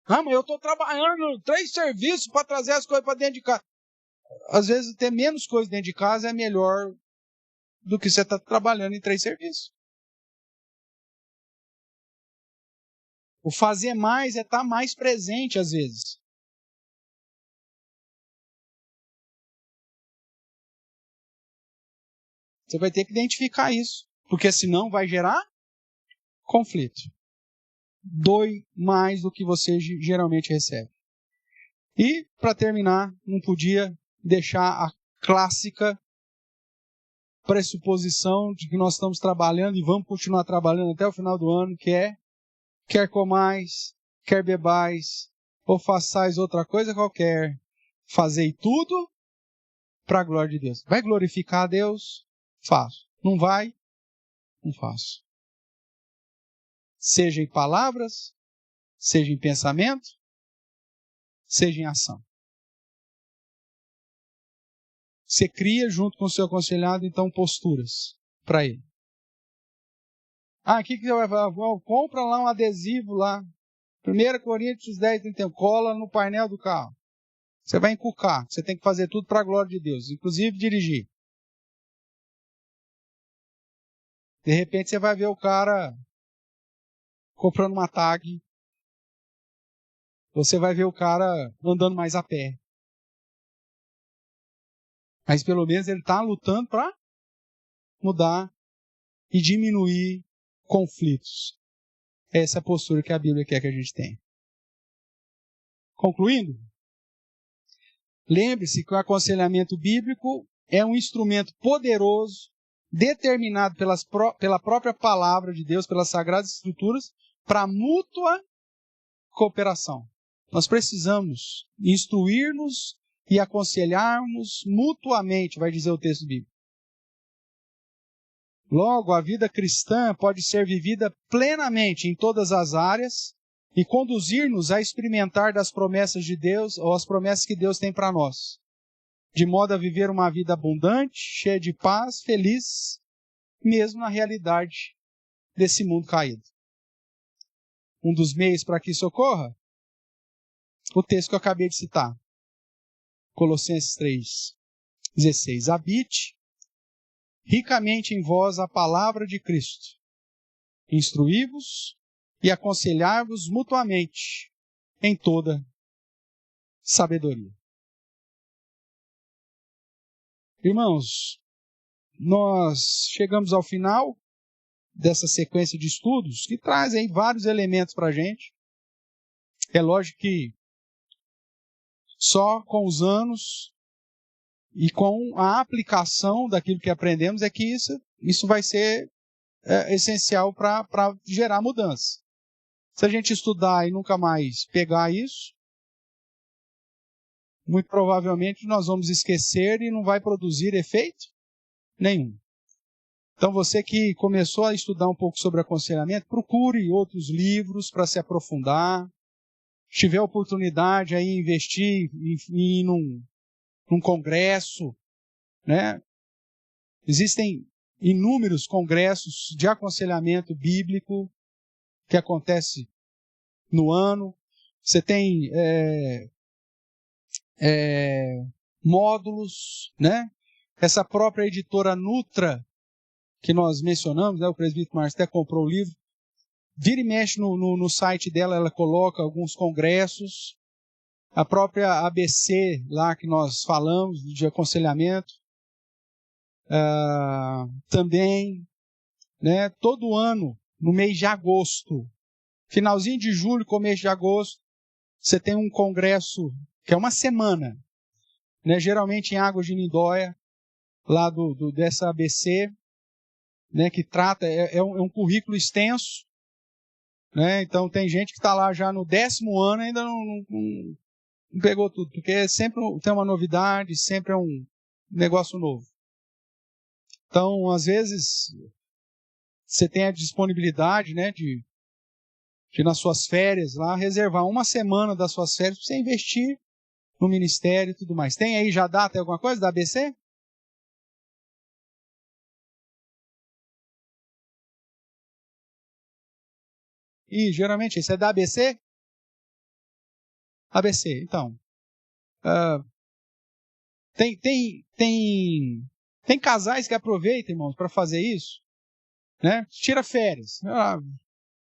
Ah, mas eu estou trabalhando 3 serviços para trazer as coisas para dentro de casa. Às vezes ter menos coisas dentro de casa é melhor do que você está trabalhando em 3 serviços. O fazer mais é estar mais presente às vezes. Você vai ter que identificar isso, porque senão vai gerar conflito. Doe mais do que você geralmente recebe. E, para terminar, não podia deixar a clássica pressuposição de que nós estamos trabalhando e vamos continuar trabalhando até o final do ano, que é: quer comais, quer bebais, ou façais outra coisa qualquer, fazei tudo para a glória de Deus. Vai glorificar a Deus? Faço. Não vai? Não faço. Seja em palavras, seja em pensamento, seja em ação. Você cria, junto com o seu aconselhado, então, posturas para ele. Ah, o que você vai fazer? Compra lá um adesivo lá. 1 Coríntios 10, 31. Cola no painel do carro. Você vai encucar. Você tem que fazer tudo para a glória de Deus, inclusive dirigir. De repente você vai ver o cara comprando uma tag você vai ver o cara andando mais a pé. Mas pelo menos ele está lutando para mudar e diminuir conflitos. Essa é a postura que a Bíblia quer que a gente tenha. Concluindo, lembre-se que o aconselhamento bíblico é um instrumento poderoso, determinado pela própria palavra de Deus, pelas Sagradas Escrituras, para mútua cooperação. Nós precisamos instruir-nos e aconselharmos mutuamente, vai dizer o texto bíblico. Logo, a vida cristã pode ser vivida plenamente em todas as áreas e conduzir-nos a experimentar das promessas de Deus ou as promessas que Deus tem para nós, de modo a viver uma vida abundante, cheia de paz, feliz, mesmo na realidade desse mundo caído. Um dos meios para que isso ocorra, o texto que eu acabei de citar, Colossenses 3:16. Habite ricamente em vós a palavra de Cristo. Instruí-vos e aconselhai-vos mutuamente em toda sabedoria. Irmãos, nós chegamos ao final dessa sequência de estudos que trazem vários elementos para a gente. É lógico que só com os anos e com a aplicação daquilo que aprendemos é que isso vai ser essencial para gerar mudança. Se a gente estudar e nunca mais pegar isso, muito provavelmente nós vamos esquecer e não vai produzir efeito nenhum. Então você que começou a estudar um pouco sobre aconselhamento, procure outros livros para se aprofundar. Se tiver oportunidade aí investir em num congresso, né? Existem inúmeros congressos de aconselhamento bíblico que acontece no ano. Você tem módulos, né? Essa própria editora Nutra, que nós mencionamos, né? O presbítero Márcio até comprou o livro. Vira e mexe no site dela, ela coloca alguns congressos. A própria ABC, lá que nós falamos, de aconselhamento, também, né? Todo ano, no mês de agosto, finalzinho de julho, começo de agosto, você tem um congresso, que é uma semana, né? Geralmente em Águas de Lindóia, lá dessa ABC, né? Que trata, é um currículo extenso, né? Então tem gente que está lá já no 10º ano e ainda não pegou tudo, porque sempre tem uma novidade, sempre é um negócio novo. Então, às vezes, você tem a disponibilidade, né, de nas suas férias lá, reservar uma semana das suas férias para você investir no ministério e tudo mais. Tem aí já data alguma coisa da ABC? E geralmente isso é da ABC? ABC, então. Tem casais que aproveitam, irmãos, para fazer isso, né? Tira férias.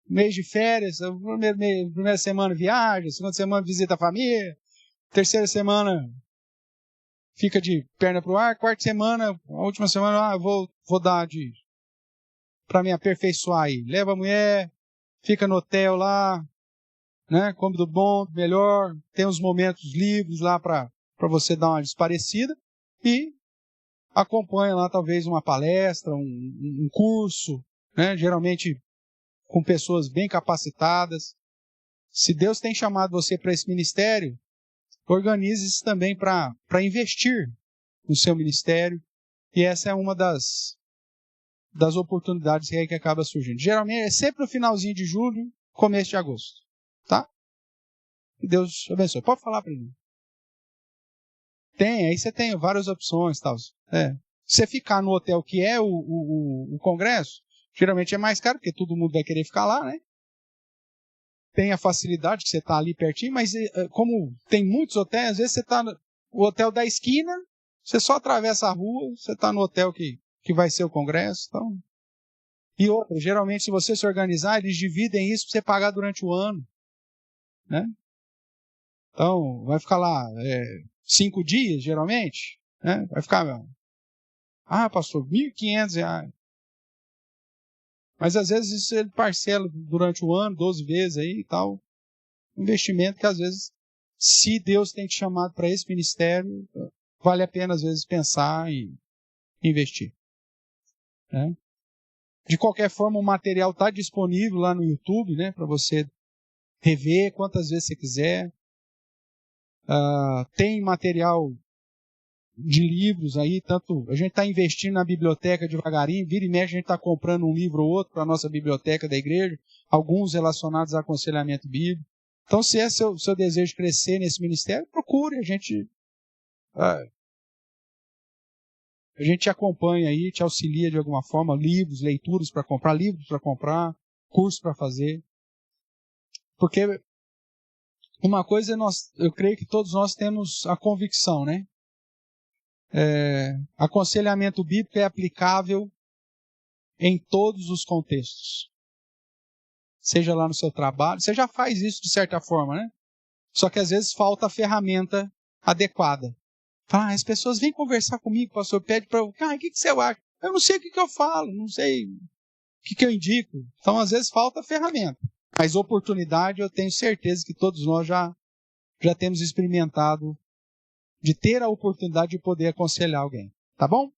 Mês de férias, primeira semana viaja, segunda semana visita a família, terceira semana fica de perna pro ar, quarta semana, a última semana, eu vou dar para me aperfeiçoar aí. Leva a mulher, fica no hotel lá, né? Come do bom, do melhor, tem uns momentos livres lá para você dar uma desparecida e acompanha lá talvez uma palestra, um curso, né? Geralmente com pessoas bem capacitadas. Se Deus tem chamado você para esse ministério, organize-se também para investir no seu ministério. E essa é uma das oportunidades que acaba surgindo. Geralmente é sempre no finalzinho de julho, começo de agosto. Tá? Que Deus abençoe. Pode falar para mim. Aí você tem várias opções. Tal. Se você ficar no hotel que é o congresso, geralmente é mais caro, porque todo mundo vai querer ficar lá, né? Tem a facilidade que você está ali pertinho, mas como tem muitos hotéis, às vezes você está no hotel da esquina, você só atravessa a rua, você está no hotel que vai ser o congresso. Então. E outra, geralmente se você se organizar, eles dividem isso para você pagar durante o ano, né? Então, vai ficar lá 5 dias, geralmente, né? Vai ficar, pastor, R$1.500. Mas às vezes isso ele parcela durante o ano, 12 vezes aí e tal. Investimento que às vezes, se Deus tem te chamado para esse ministério, vale a pena às vezes pensar e investir. Né? De qualquer forma, o material está disponível lá no YouTube, né, para você rever quantas vezes você quiser. Tem material de livros aí, tanto a gente está investindo na biblioteca devagarinho, vira e mexe a gente está comprando um livro ou outro para a nossa biblioteca da igreja, alguns relacionados a aconselhamento bíblico. Então, se é seu desejo crescer nesse ministério, procure, a gente te acompanha aí, te auxilia de alguma forma, leituras para comprar, cursos para fazer. Porque uma coisa eu creio que todos nós temos a convicção, né? Aconselhamento bíblico é aplicável em todos os contextos. Seja lá no seu trabalho, você já faz isso de certa forma, né? Só que às vezes falta a ferramenta adequada. As pessoas vêm conversar comigo, o pastor pede para eu, o que você acha? Eu não sei o que eu falo, não sei o que eu indico. Então às vezes falta a ferramenta. Mas oportunidade eu tenho certeza que todos nós já temos experimentado de ter a oportunidade de poder aconselhar alguém. Tá bom?